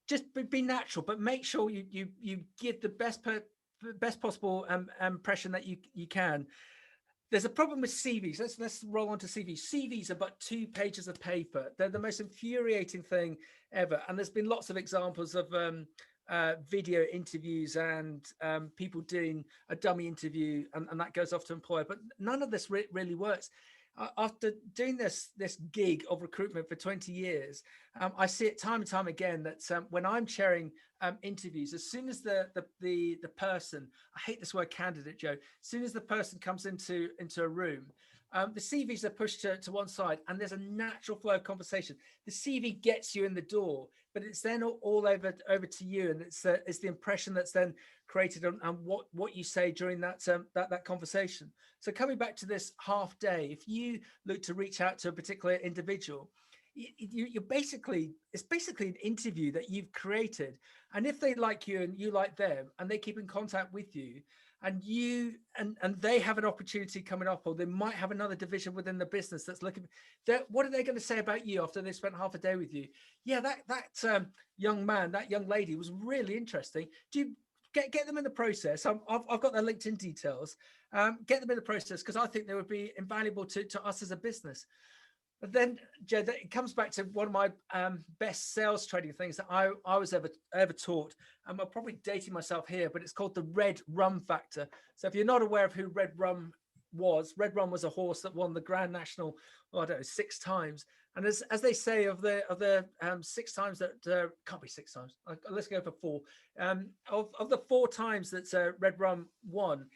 just be natural, but make sure you give the best possible impression that you can. There's a problem with CVs. Let's roll on to CVs. CVs are but 2 pages of paper. They're the most infuriating thing ever. And there's been lots of examples of video interviews and people doing a dummy interview, and that goes off to employer. But none of this really works. After doing this gig of recruitment for 20 years, I see it time and time again that when I'm chairing interviews, as soon as the person, I hate this word candidate, Joe, as soon as the person comes into a room, the CVs are pushed to one side, and there's a natural flow of conversation. The CV gets you in the door, but it's then all over to you, and it's the impression that's then created on what you say during that conversation. So coming back to this half day, if you look to reach out to a particular individual, it's basically an interview that you've created. And if they like you and you like them, and they keep in contact with you, and they have an opportunity coming up, or they might have another division within the business that's looking, what are they going to say about you after they spent half a day with you? Yeah, that young man, that young lady was really interesting. Do you get them in the process? I've got their LinkedIn details. Get them in the process, because I think they would be invaluable to us as a business. But then, Joe, it comes back to one of my best sales training things that I was ever taught. I'm probably dating myself here, but it's called the red rum factor. So if you're not aware of who Red Rum was a horse that won the Grand National, I don't know, 6 times. And as they say, of the 6 times that can't be 6 times. Let's go for 4. Of the 4 times that Red Rum won,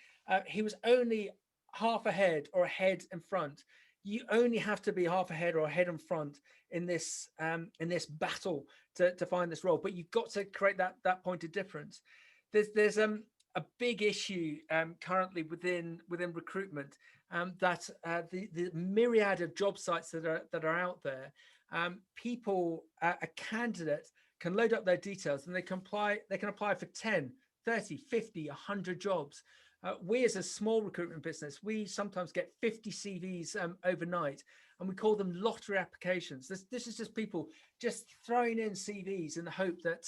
he was only half ahead or ahead in front. You only have to be half ahead or ahead in front in this battle to find this role, but you've got to create that point of difference. There's a big issue currently within recruitment, that the myriad of job sites that are out there, people, a candidate can load up their details and they can apply for 10, 30, 50, 100 jobs. We as a small recruitment business, we sometimes get 50 CVs overnight, and we call them lottery applications. This is just people just throwing in CVs in the hope that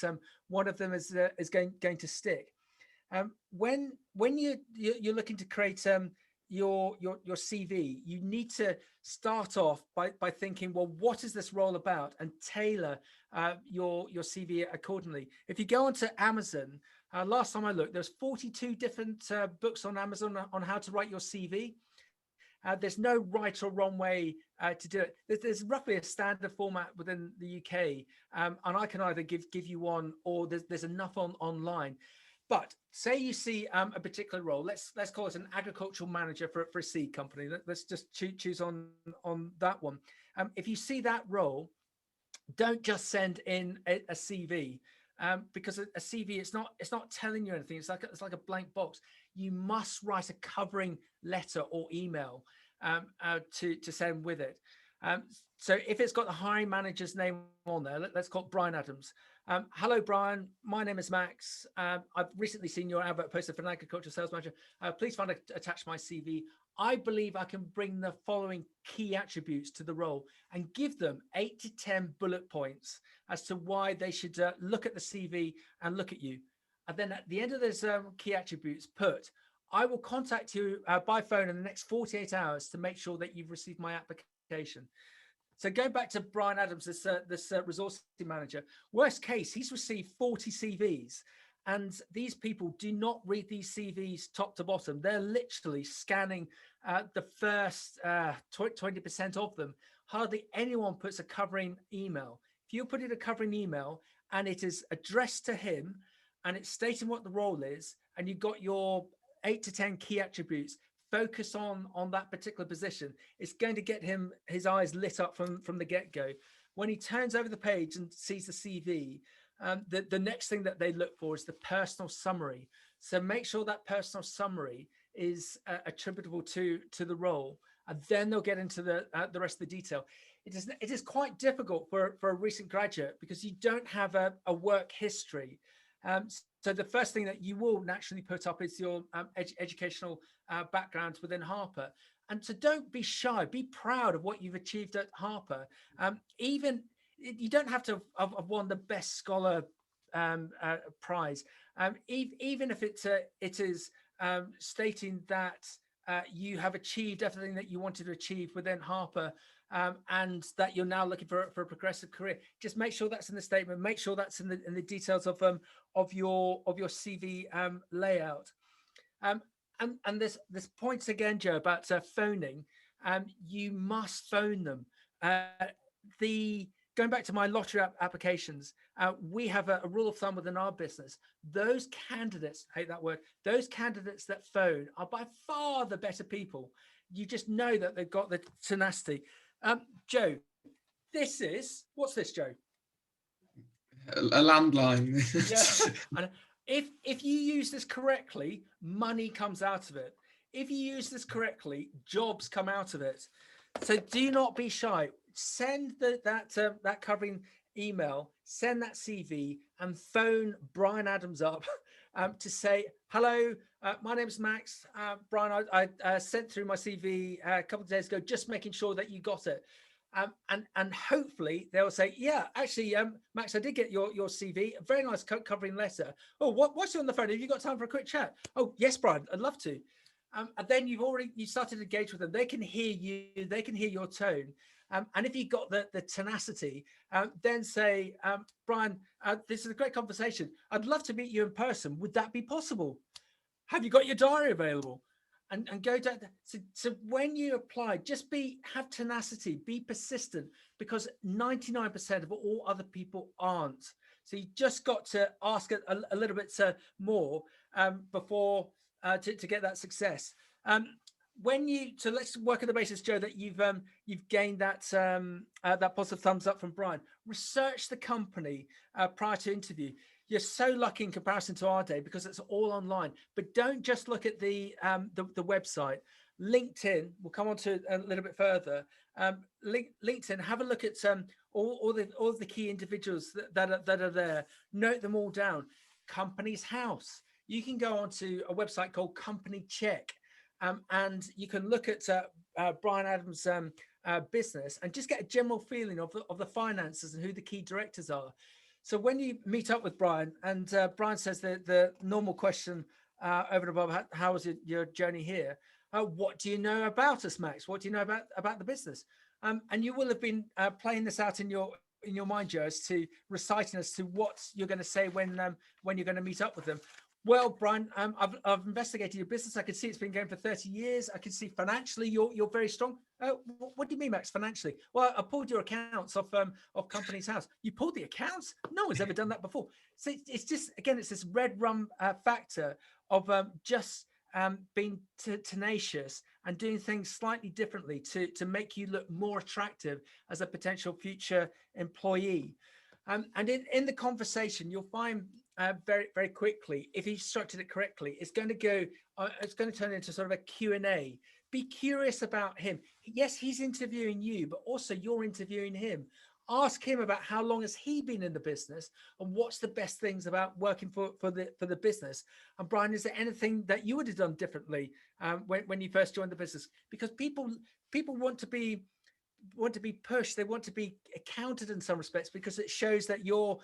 one of them is going to stick. When you're looking to create your CV, you need to start off by thinking, well, what is this role about, and tailor your CV accordingly. If you go onto Amazon, last time I looked, there's 42 different books on Amazon on how to write your CV. There's no right or wrong way to do it. There's roughly a standard format within the UK, and I can either give you one, or there's enough online. But say you see a particular role, let's call it an agricultural manager for a seed company. Let's just choose on that one. If you see that role, don't just send in a CV, because a CV, it's not telling you anything. It's like a blank box. You must write a covering letter or email to send with it. So if it's got the hiring manager's name on there, let's call it Brian Adams. Hello, Brian. My name is Max. I've recently seen your advert posted for an agricultural sales manager. Please find attach my CV. I believe I can bring the following key attributes to the role, and give them 8 to 10 bullet points as to why they should look at the CV and look at you. And then at the end of those key attributes, I will contact you by phone in the next 48 hours to make sure that you've received my application. So going back to Brian Adams, this resourcing manager, worst case, he's received 40 CVs. And these people do not read these CVs top to bottom. They're literally scanning the first 20% of them. Hardly anyone puts a covering email. If you put in a covering email and it is addressed to him and it's stating what the role is, and you've got your 8 to 10 key attributes, focus on that particular position, it's going to get his eyes lit up from the get-go. When he turns over the page and sees the CV, the next thing that they look for is the personal summary. So make sure that personal summary is attributable to the role, and then they'll get into the rest of the detail. It is quite difficult for a recent graduate because you don't have a work history. So the first thing that you will naturally put up is your educational background within Harper. And so don't be shy, be proud of what you've achieved at Harper. Even you don't have to have won the best scholar prize. Even if it is stating that you have achieved everything that you wanted to achieve within Harper, and that you're now looking for a progressive career. Just make sure that's in the statement. Make sure that's in the details of your CV layout. And this points again, Joe, about phoning. You must phone them. Going back to my lottery applications, we have a rule of thumb within our business. Those candidates, I hate that word, those candidates that phone are by far the better people. You just know that they've got the tenacity. Joe, what's this, Joe?
A landline.
Yeah. If you use this correctly, money comes out of it. If you use this correctly, jobs come out of it. So do not be shy. Send that covering email, send that CV, and phone Brian Adams up to say, hello, my name's Max. Brian, I sent through my CV a couple of days ago, just making sure that you got it. And hopefully they'll say, yeah, actually, Max, I did get your CV. A very nice covering letter. Oh, what's on the phone? Have you got time for a quick chat? Oh, yes, Brian, I'd love to. And then you started to engage with them. They can hear you. They can hear your tone. And if you've got the tenacity, then say, Brian, this is a great conversation. I'd love to meet you in person. Would that be possible? Have you got your diary available? And go down. So when you apply, just have tenacity, be persistent, because 99% of all other people aren't. So you just got to ask a little bit more before to get that success. So let's work on the basis, Joe, that you've gained that positive thumbs up from Brian. Research the company prior to interview. You're so lucky in comparison to our day because it's all online. But don't just look at the website. LinkedIn, we'll come on to a little bit further. LinkedIn, have a look at all the key individuals that are there. Note them all down. Company's House. You can go onto a website called Company Check, and you can look at Brian Adams' business and just get a general feeling of the finances and who the key directors are. So when you meet up with Brian, and Brian says the normal question over and above, how was your journey here? What do you know about us, Max? What do you know about the business? And you will have been playing this out in your mind, Joe, as to reciting as to what you're going to say when you're going to meet up with them. Well, Brian, I've investigated your business. I can see it's been going for 30 years. I can see financially you're very strong. What do you mean, Max, financially? Well, I pulled your accounts of Company's House. You pulled the accounts? No one's ever done that before. So it's just, again, it's this red rum factor of just being tenacious and doing things slightly differently to make you look more attractive as a potential future employee. And in the conversation, you'll find very, very quickly, if you've structured it correctly, it's going to turn into sort of a Q&A. Be curious about him. Yes, he's interviewing you, but also you're interviewing him. Ask him about how long has he been in the business and what's the best things about working for the business. And Brian, is there anything that you would have done differently when you first joined the business? Because people want to be pushed. They want to be counted in some respects because it shows that you're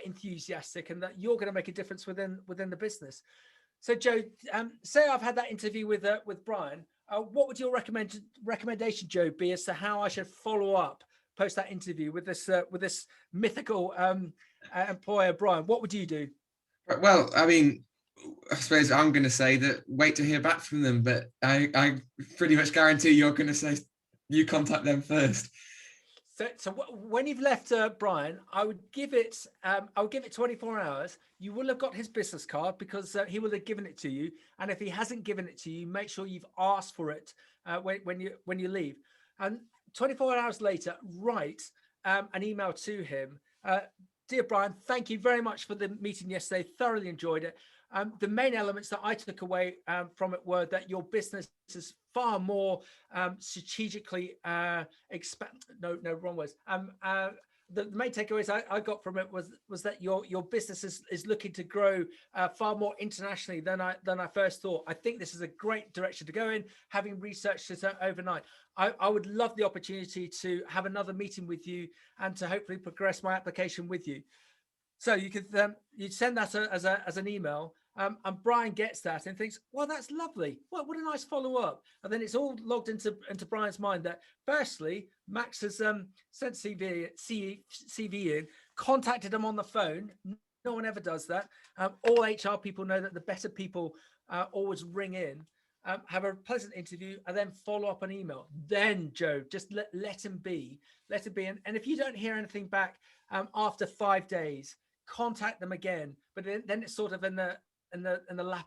enthusiastic and that you're going to make a difference within the business. So Joe, say I've had that interview with Brian. What would your recommendation, Joe, be as to how I should follow up post that interview with this mythical employer, Brian? What would you do?
Well, I mean, I suppose I'm going to say that wait to hear back from them, but I pretty much guarantee you're going to say you contact them first.
So when you've left Brian, I would give it 24 hours. You will have got his business card because he will have given it to you. And if he hasn't given it to you, make sure you've asked for it when you leave. And 24 hours later, write an email to him. Dear Brian, thank you very much for the meeting yesterday. Thoroughly enjoyed it. The main elements that I took away from it were that your business is far more strategically wrong words. The main takeaways I got from it was that your business is looking to grow far more internationally than I first thought. I think this is a great direction to go in, having researched it overnight. I would love the opportunity to have another meeting with you and to hopefully progress my application with you. So you could you'd send that as an email, and Brian gets that and thinks, well, that's lovely. What a nice follow up. And then it's all logged into Brian's mind that firstly, Max has sent CV in, contacted him on the phone. No one ever does that. All HR people know that the better people always ring in. Have a pleasant interview and then follow up an email. Then Joe, just let him be. And if you don't hear anything back after 5 days, contact them again. But then it's sort of in the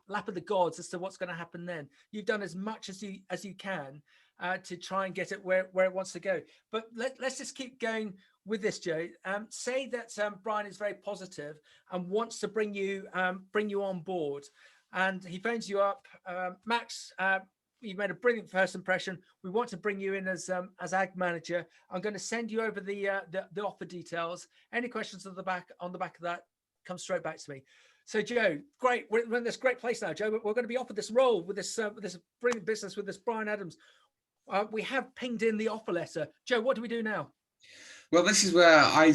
lap of the gods as to what's going to happen then. You've done as much as you can to try and get it where it wants to go. But let's just keep going with this, Joe. Say that Brian is very positive and wants to bring you on board. And he phones you up, Max. You've made a brilliant first impression. We want to bring you in as ag manager. I'm going to send you over the offer details. Any questions on the back of that, come straight back to me. So Joe, great. We're in this great place now, Joe. We're going to be offered this role with this brilliant business with this Brian Adams. We have pinged in the offer letter. Joe, what do we do now?
Well, this is where I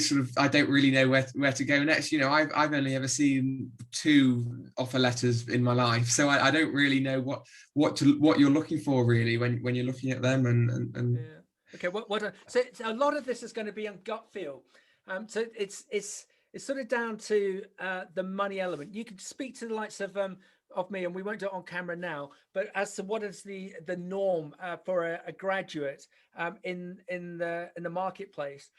don't really know where to go next. You know, I've only ever seen 2 offer letters in my life, so I don't really know what you're looking for really when you're looking at them and.
Yeah. Okay. So a lot of this is going to be on gut feel. So it's sort of down to the money element. You can speak to the likes of me, and we won't do it on camera now, but as to what is the norm for a graduate in the marketplace.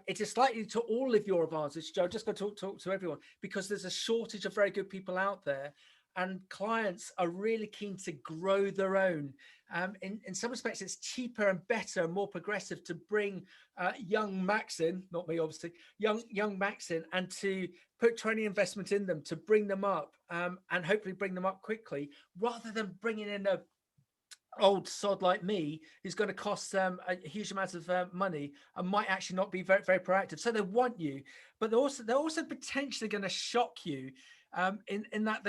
It is slightly to all of your advantage, Joe. Just going to talk to everyone because there's a shortage of very good people out there, and clients are really keen to grow their own. In some respects, it's cheaper and better and more progressive to bring young Max in, not me, obviously, young Max in, and to put training investment in them to bring them up and hopefully bring them up quickly, rather than bringing in a old sod like me who's going to cost them a huge amount of money and might actually not be very, very proactive. So they want you, but they're also potentially going to shock you in that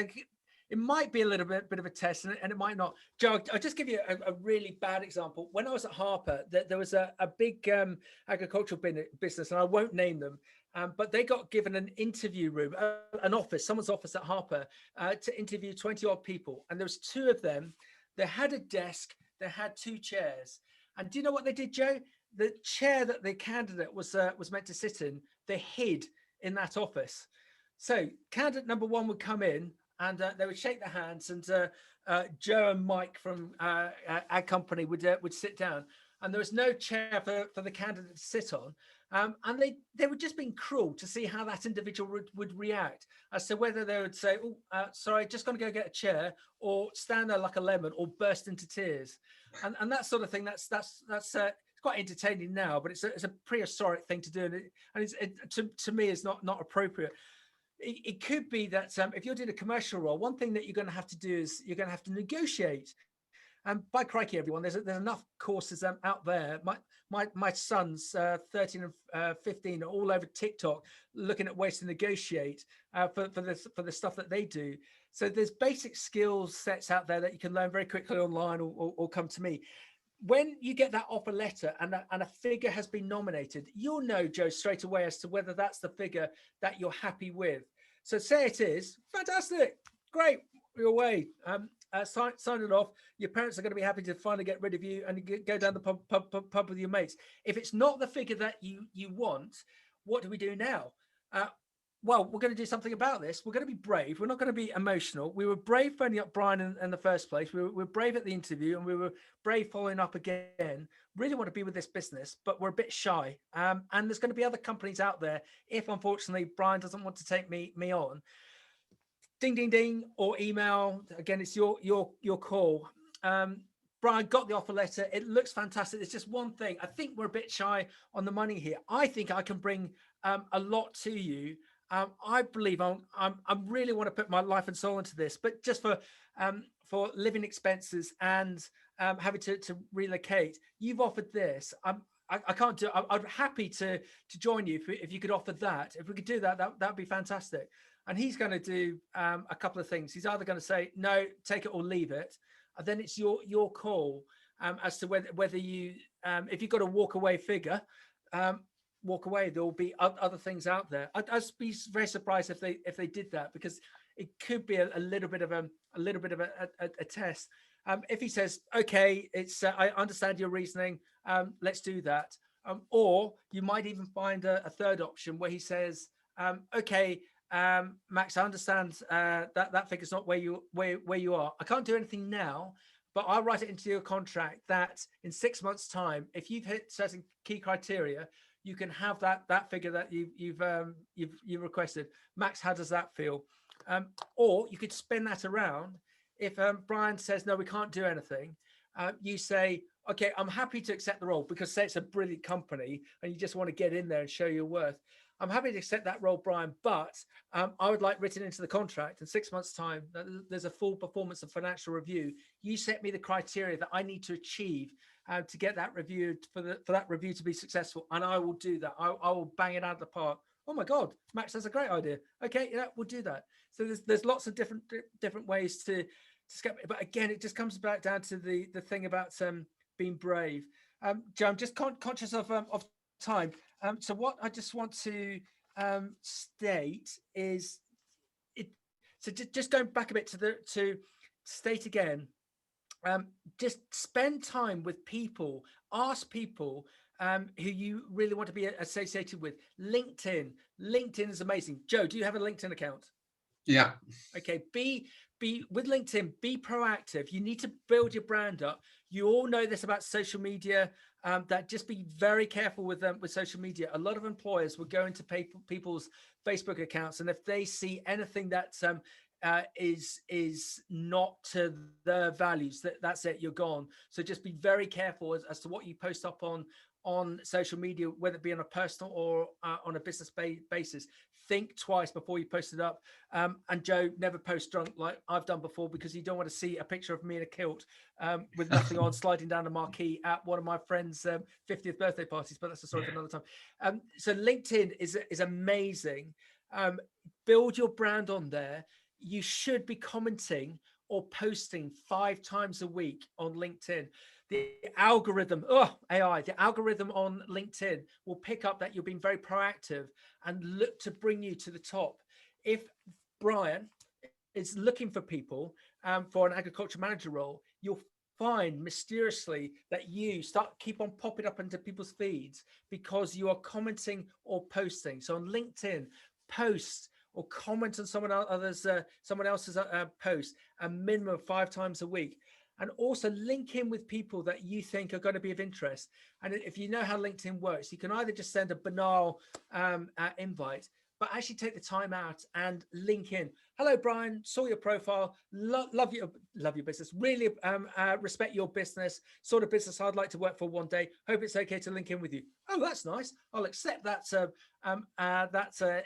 it might be a little bit of a test and it might not. Joe, I'll just give you a really bad example. When I was at Harper, there was a big agricultural business, and I won't name them, but they got given an interview room, an office, someone's office at Harper to interview 20 odd people. And there was 2 of them. They had a desk, they had 2 chairs. And do you know what they did, Joe? The chair that the candidate was meant to sit in, they hid in that office. So candidate number 1 would come in and they would shake their hands, and Joe and Mike from our company would sit down, and there was no chair for the candidate to sit on. And they were just being cruel to see how that individual would react as to whether they would say, oh, sorry, just going to go get a chair, or stand there like a lemon, or burst into tears. And that sort of thing, that's it's quite entertaining now, but it's a prehistoric thing to do. And to me, it's not appropriate. It could be that if you're doing a commercial role, one thing that you're going to have to do is you're going to have to negotiate. And by crikey, everyone, there's enough courses out there. My sons, 13 and 15, are all over TikTok looking at ways to negotiate for the stuff that they do. So there's basic skills sets out there that you can learn very quickly online, or come to me. When you get that offer letter and a figure has been nominated, you'll know, Joe, straight away as to whether that's the figure that you're happy with. So say it is, fantastic, great, you're away. Sign it off. Your parents are going to be happy to finally get rid of you and go down the pub with your mates. If it's not the figure that you want, what do we do now? well, we're going to do something about this. We're going to be brave. We're not going to be emotional. We were brave phoning up Brian in the first place. We were brave at the interview, and we were brave following up again. Really want to be with this business, but we're a bit shy. And there's going to be other companies out there. If unfortunately Brian doesn't want to take me on, ding, ding, ding, or email. Again, it's your call. Brian got the offer letter. It looks fantastic. It's just one thing. I think we're a bit shy on the money here. I think I can bring a lot to you. I believe I really want to put my life and soul into this, but just for living expenses and having to relocate, you've offered this. I can't do. I'm happy to join you if you could offer that. If we could do that, that'd be fantastic. And he's going to do a couple of things. He's either going to say no, take it or leave it. And then it's your call as to whether you if you've got a walk away figure. Walk away. There will be other things out there. I'd be very surprised if they did that, because it could be a little bit of a test. If he says, okay, it's I understand your reasoning, let's do that. Or you might even find a third option where he says, okay, Max, I understand that figure's not where you are. I can't do anything now, but I'll write it into your contract that in 6 months' time, if you've hit certain key criteria, you can have that figure that you've requested. Max, how does that feel? Or you could spin that around. If Brian says no, we can't do anything, you say, okay, I'm happy to accept the role, because say it's a brilliant company and you just want to get in there and show your worth. I'm happy to accept that role, Brian, but I would like written into the contract in 6 months' time that there's a full performance and financial review. You set me the criteria that I need to achieve to get that review, for that review to be successful, and I will do that. I will bang it out of the park. Oh my God, Max, that's a great idea. Okay, yeah, we'll do that. So there's lots of different ways to scale. But again, it just comes back down to the thing about being brave. Joe, I'm just conscious of time. So what I just want to state is it. So just going back a bit to state again. Just spend time with people. Ask people who you really want to be associated with. LinkedIn is amazing. Joe, do you have a LinkedIn account?
Yeah.
Okay. Be with LinkedIn. Be proactive. You need to build your brand up. You all know this about social media. That just be very careful with social media. A lot of employers will go into people's Facebook accounts, and if they see anything that is not to their values, that's it, you're gone. So just be very careful as to what you post up on social media, whether it be on a personal or on a business basis. Think twice before you post it up. And Joe, never post drunk like I've done before, because you don't want to see a picture of me in a kilt with nothing on, sliding down the marquee at one of my friends' 50th birthday parties, but that's a story for another time. So LinkedIn is amazing. Build your brand on there. You should be commenting or posting 5 times a week on LinkedIn. The algorithm, AI, the algorithm on LinkedIn will pick up that you're being very proactive and look to bring you to the top. If Brian is looking for people for an agriculture manager role, you'll find mysteriously that you keep on popping up into people's feeds because you are commenting or posting. So on LinkedIn, post or comment on someone else's post a minimum of 5 times a week. And also link in with people that you think are going to be of interest. And if you know how LinkedIn works, you can either just send a banal invite, but actually take the time out and link in. Hello, Brian, saw your profile, love your business, really respect your business, sort of business I'd like to work for one day. Hope it's okay to link in with you. Oh, that's nice. I'll accept that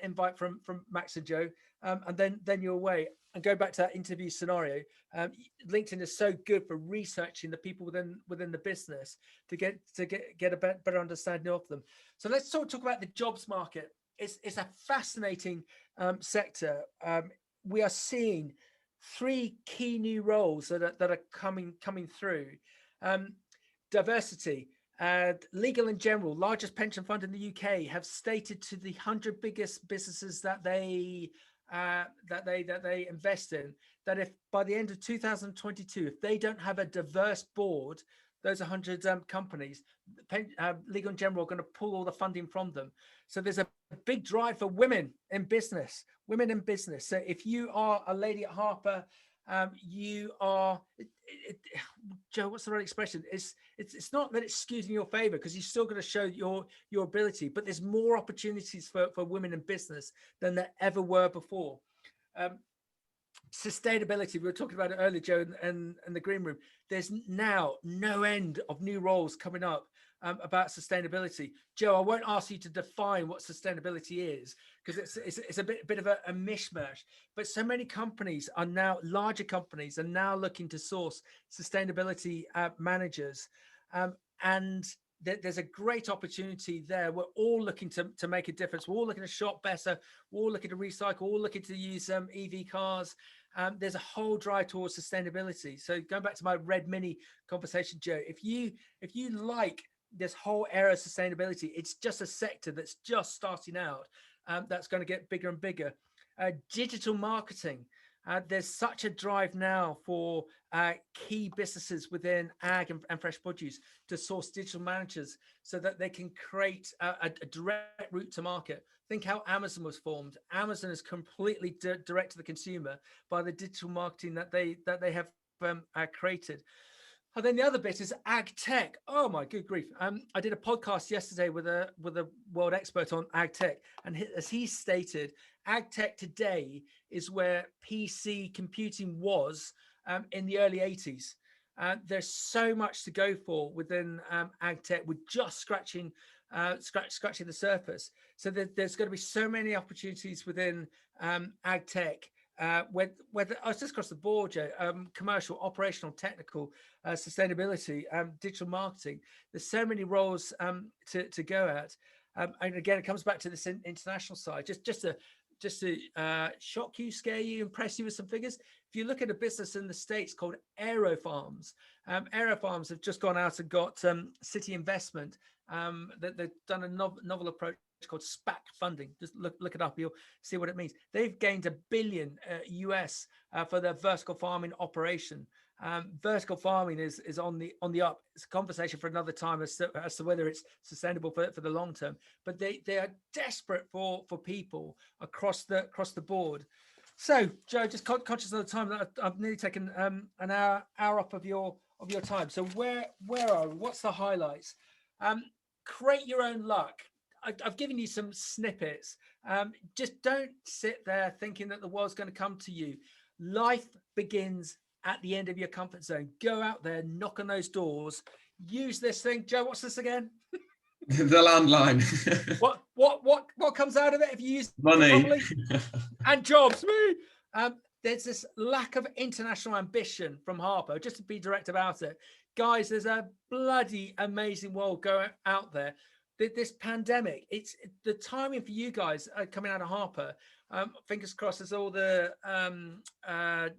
invite from Max and Joe, and then you're away. And go back to that interview scenario. LinkedIn is so good for researching the people within the business to get a better understanding of them. So let's talk about the jobs market. It's a fascinating sector. We are seeing 3 key new roles that are coming through. Diversity. Legal & General, largest pension fund in the UK, have stated to the 100 biggest businesses that they invest in, that if by the end of 2022, if they don't have a diverse board, those 100 companies, Legal and General are going to pull all the funding from them. So there's a big drive for women in business. So if you are a lady at Harper, you are, Joe, what's the right expression? It's not that it's skewed in your favor, because you're still going to show your ability, but there's more opportunities for women in business than there ever were before. Sustainability, we were talking about it earlier, Joe, and the green room. There's now no end of new roles coming up about sustainability. Joe, I won't ask you to define what sustainability is, because it's a bit of a mishmash, but so many companies are now, larger companies are now looking to source sustainability managers, and there's a great opportunity there. We're all looking to make a difference. We're all looking to shop better. We're all looking to recycle. We're all looking to use EV cars. There's a whole drive towards sustainability. So going back to my Red Mini conversation, Joe, if you like this whole area of sustainability, it's just a sector that's just starting out. That's going to get bigger and bigger. Digital marketing. There's such a drive now for key businesses within ag and fresh produce to source digital managers so that they can create a direct route to market. Think how Amazon was formed. Amazon is completely direct to the consumer by the digital marketing that they have created. And then the other bit is ag tech. Oh my good grief! I did a podcast yesterday with a world expert on ag tech, and as he stated, ag tech today is where PC computing was in the early 80s. There's so much to go for within ag tech. We're just scratching the surface. So there's going to be so many opportunities within ag tech. Whether it's just across the board, Joe, commercial, operational, technical, sustainability, digital marketing. There's so many roles to go at, and again, it comes back to this international side. Just to shock you, scare you, impress you with some figures. If you look at a business in the States called Aero Farms, have just gone out and got city investment. They've done a novel approach called SPAC funding. Just look it up, you'll see what it means. They've gained $1 billion US for their vertical farming operation. Vertical farming is on the up. It's a conversation for another time as to whether it's sustainable for the long term. But they are desperate for people across the board. So, Joe, just conscious of the time that I've nearly taken an hour up of your time. So where are we? What's the highlights? Create your own luck. I've given you some snippets. Just don't sit there thinking that the world's going to come to you. Life begins at the end of your comfort zone. Go out there, knock on those doors, use this thing. Joe, what's this again?
The landline.
What comes out of it if you use
money
it properly? And jobs. There's this lack of international ambition from Harper. Just to be direct about it, guys, there's a bloody amazing world going out there. This pandemic, it's the timing for you guys coming out of Harper. Fingers crossed as all the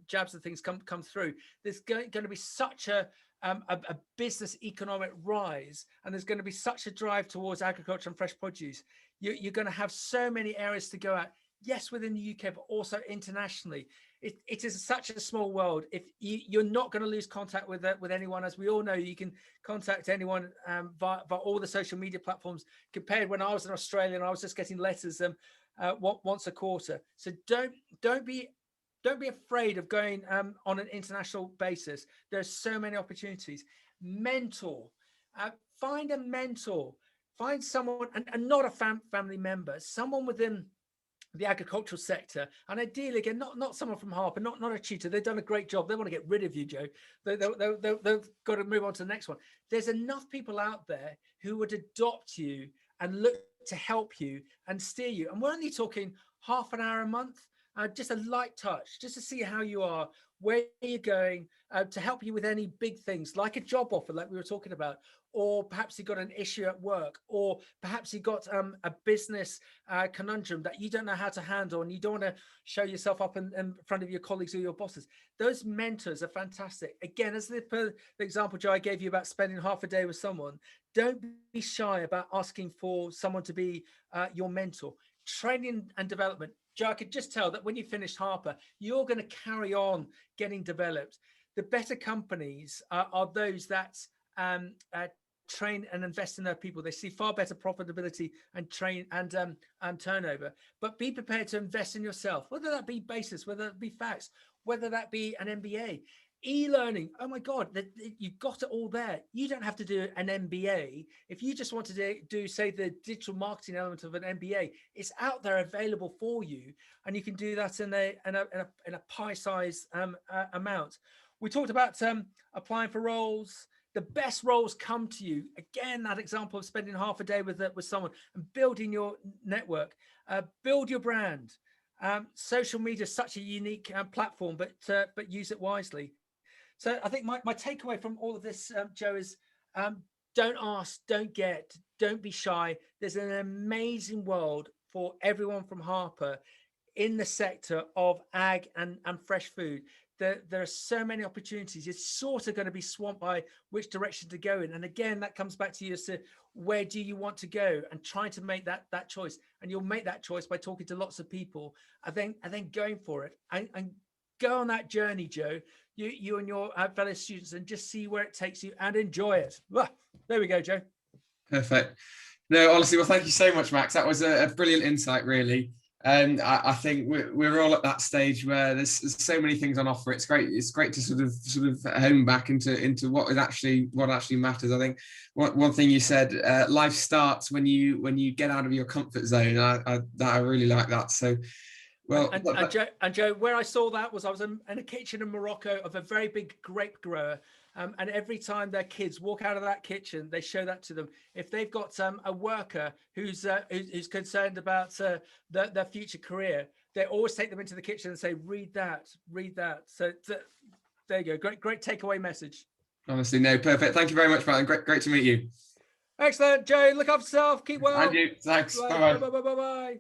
jabs and things come through. There's going to be such a business economic rise, and there's going to be such a drive towards agriculture and fresh produce. You're going to have so many areas to go at. Yes, within the UK, but also internationally. It is such a small world. If you're not going to lose contact with anyone, as we all know, you can contact anyone via all the social media platforms. Compared when I was in Australia and I was just getting letters once a quarter. So don't be afraid of going on an international basis. There's so many opportunities. Mentor, find a mentor, find someone and not a family member, someone within the agricultural sector, and ideally again not someone from Harper, not a tutor. They've done a great job. They want to get rid of you, Joe. They've got to move on to the next one. There's enough people out there who would adopt you and look to help you and steer you, and we're only talking half an hour a month, just a light touch, just to see how you are, where you're going, to help you with any big things like a job offer like we were talking about, or perhaps you got an issue at work, or perhaps you got a business conundrum that you don't know how to handle and you don't want to show yourself up in front of your colleagues or your bosses. Those mentors are fantastic. Again, as the example, Joe, I gave you about spending half a day with someone, don't be shy about asking for someone to be your mentor. Training and development. Joe, I could just tell that when you finished Harper, you're going to carry on getting developed. The better companies are those that train and invest in their people. They see far better profitability and train and turnover. But be prepared to invest in yourself, whether that be basis, whether that be facts, whether that be an MBA, e-learning. Oh my God, you've got it all there. You don't have to do an MBA. If you just want to do say the digital marketing element of an MBA, it's out there available for you, and you can do that in a pie-sized amount. We talked about applying for roles. The best roles come to you. Again, that example of spending half a day with someone and building your network, build your brand. Social media is such a unique platform, but use it wisely. So I think my takeaway from all of this, Joe, is don't ask, don't get, don't be shy. There's an amazing world for everyone from Harper in the sector of ag and fresh food. There are so many opportunities. It's sort of going to be swamped by which direction to go in. And again, that comes back to you as to where do you want to go, and trying to make that choice. And you'll make that choice by talking to lots of people and then going for it and go on that journey, Joe, you and your fellow students, and just see where it takes you and enjoy it. Well, there we go, Joe.
Perfect. No, honestly, well, thank you so much, Max. That was a brilliant insight, really. And I think we're all at that stage where there's so many things on offer. It's great to sort of home back into what actually matters. I think one thing you said, life starts when you get out of your comfort zone. I really like that. So, well,
and Joe, where I saw that was I was in a kitchen in Morocco of a very big grape grower. And every time their kids walk out of that kitchen, they show that to them. If they've got a worker who's concerned about their future career, they always take them into the kitchen and say, read that. So there you go. Great takeaway message.
Honestly, no, perfect. Thank you very much, Martin. Great to meet you.
Excellent, Joe. Look after yourself. Keep well.
And you. Thanks. Bye-bye.
Bye.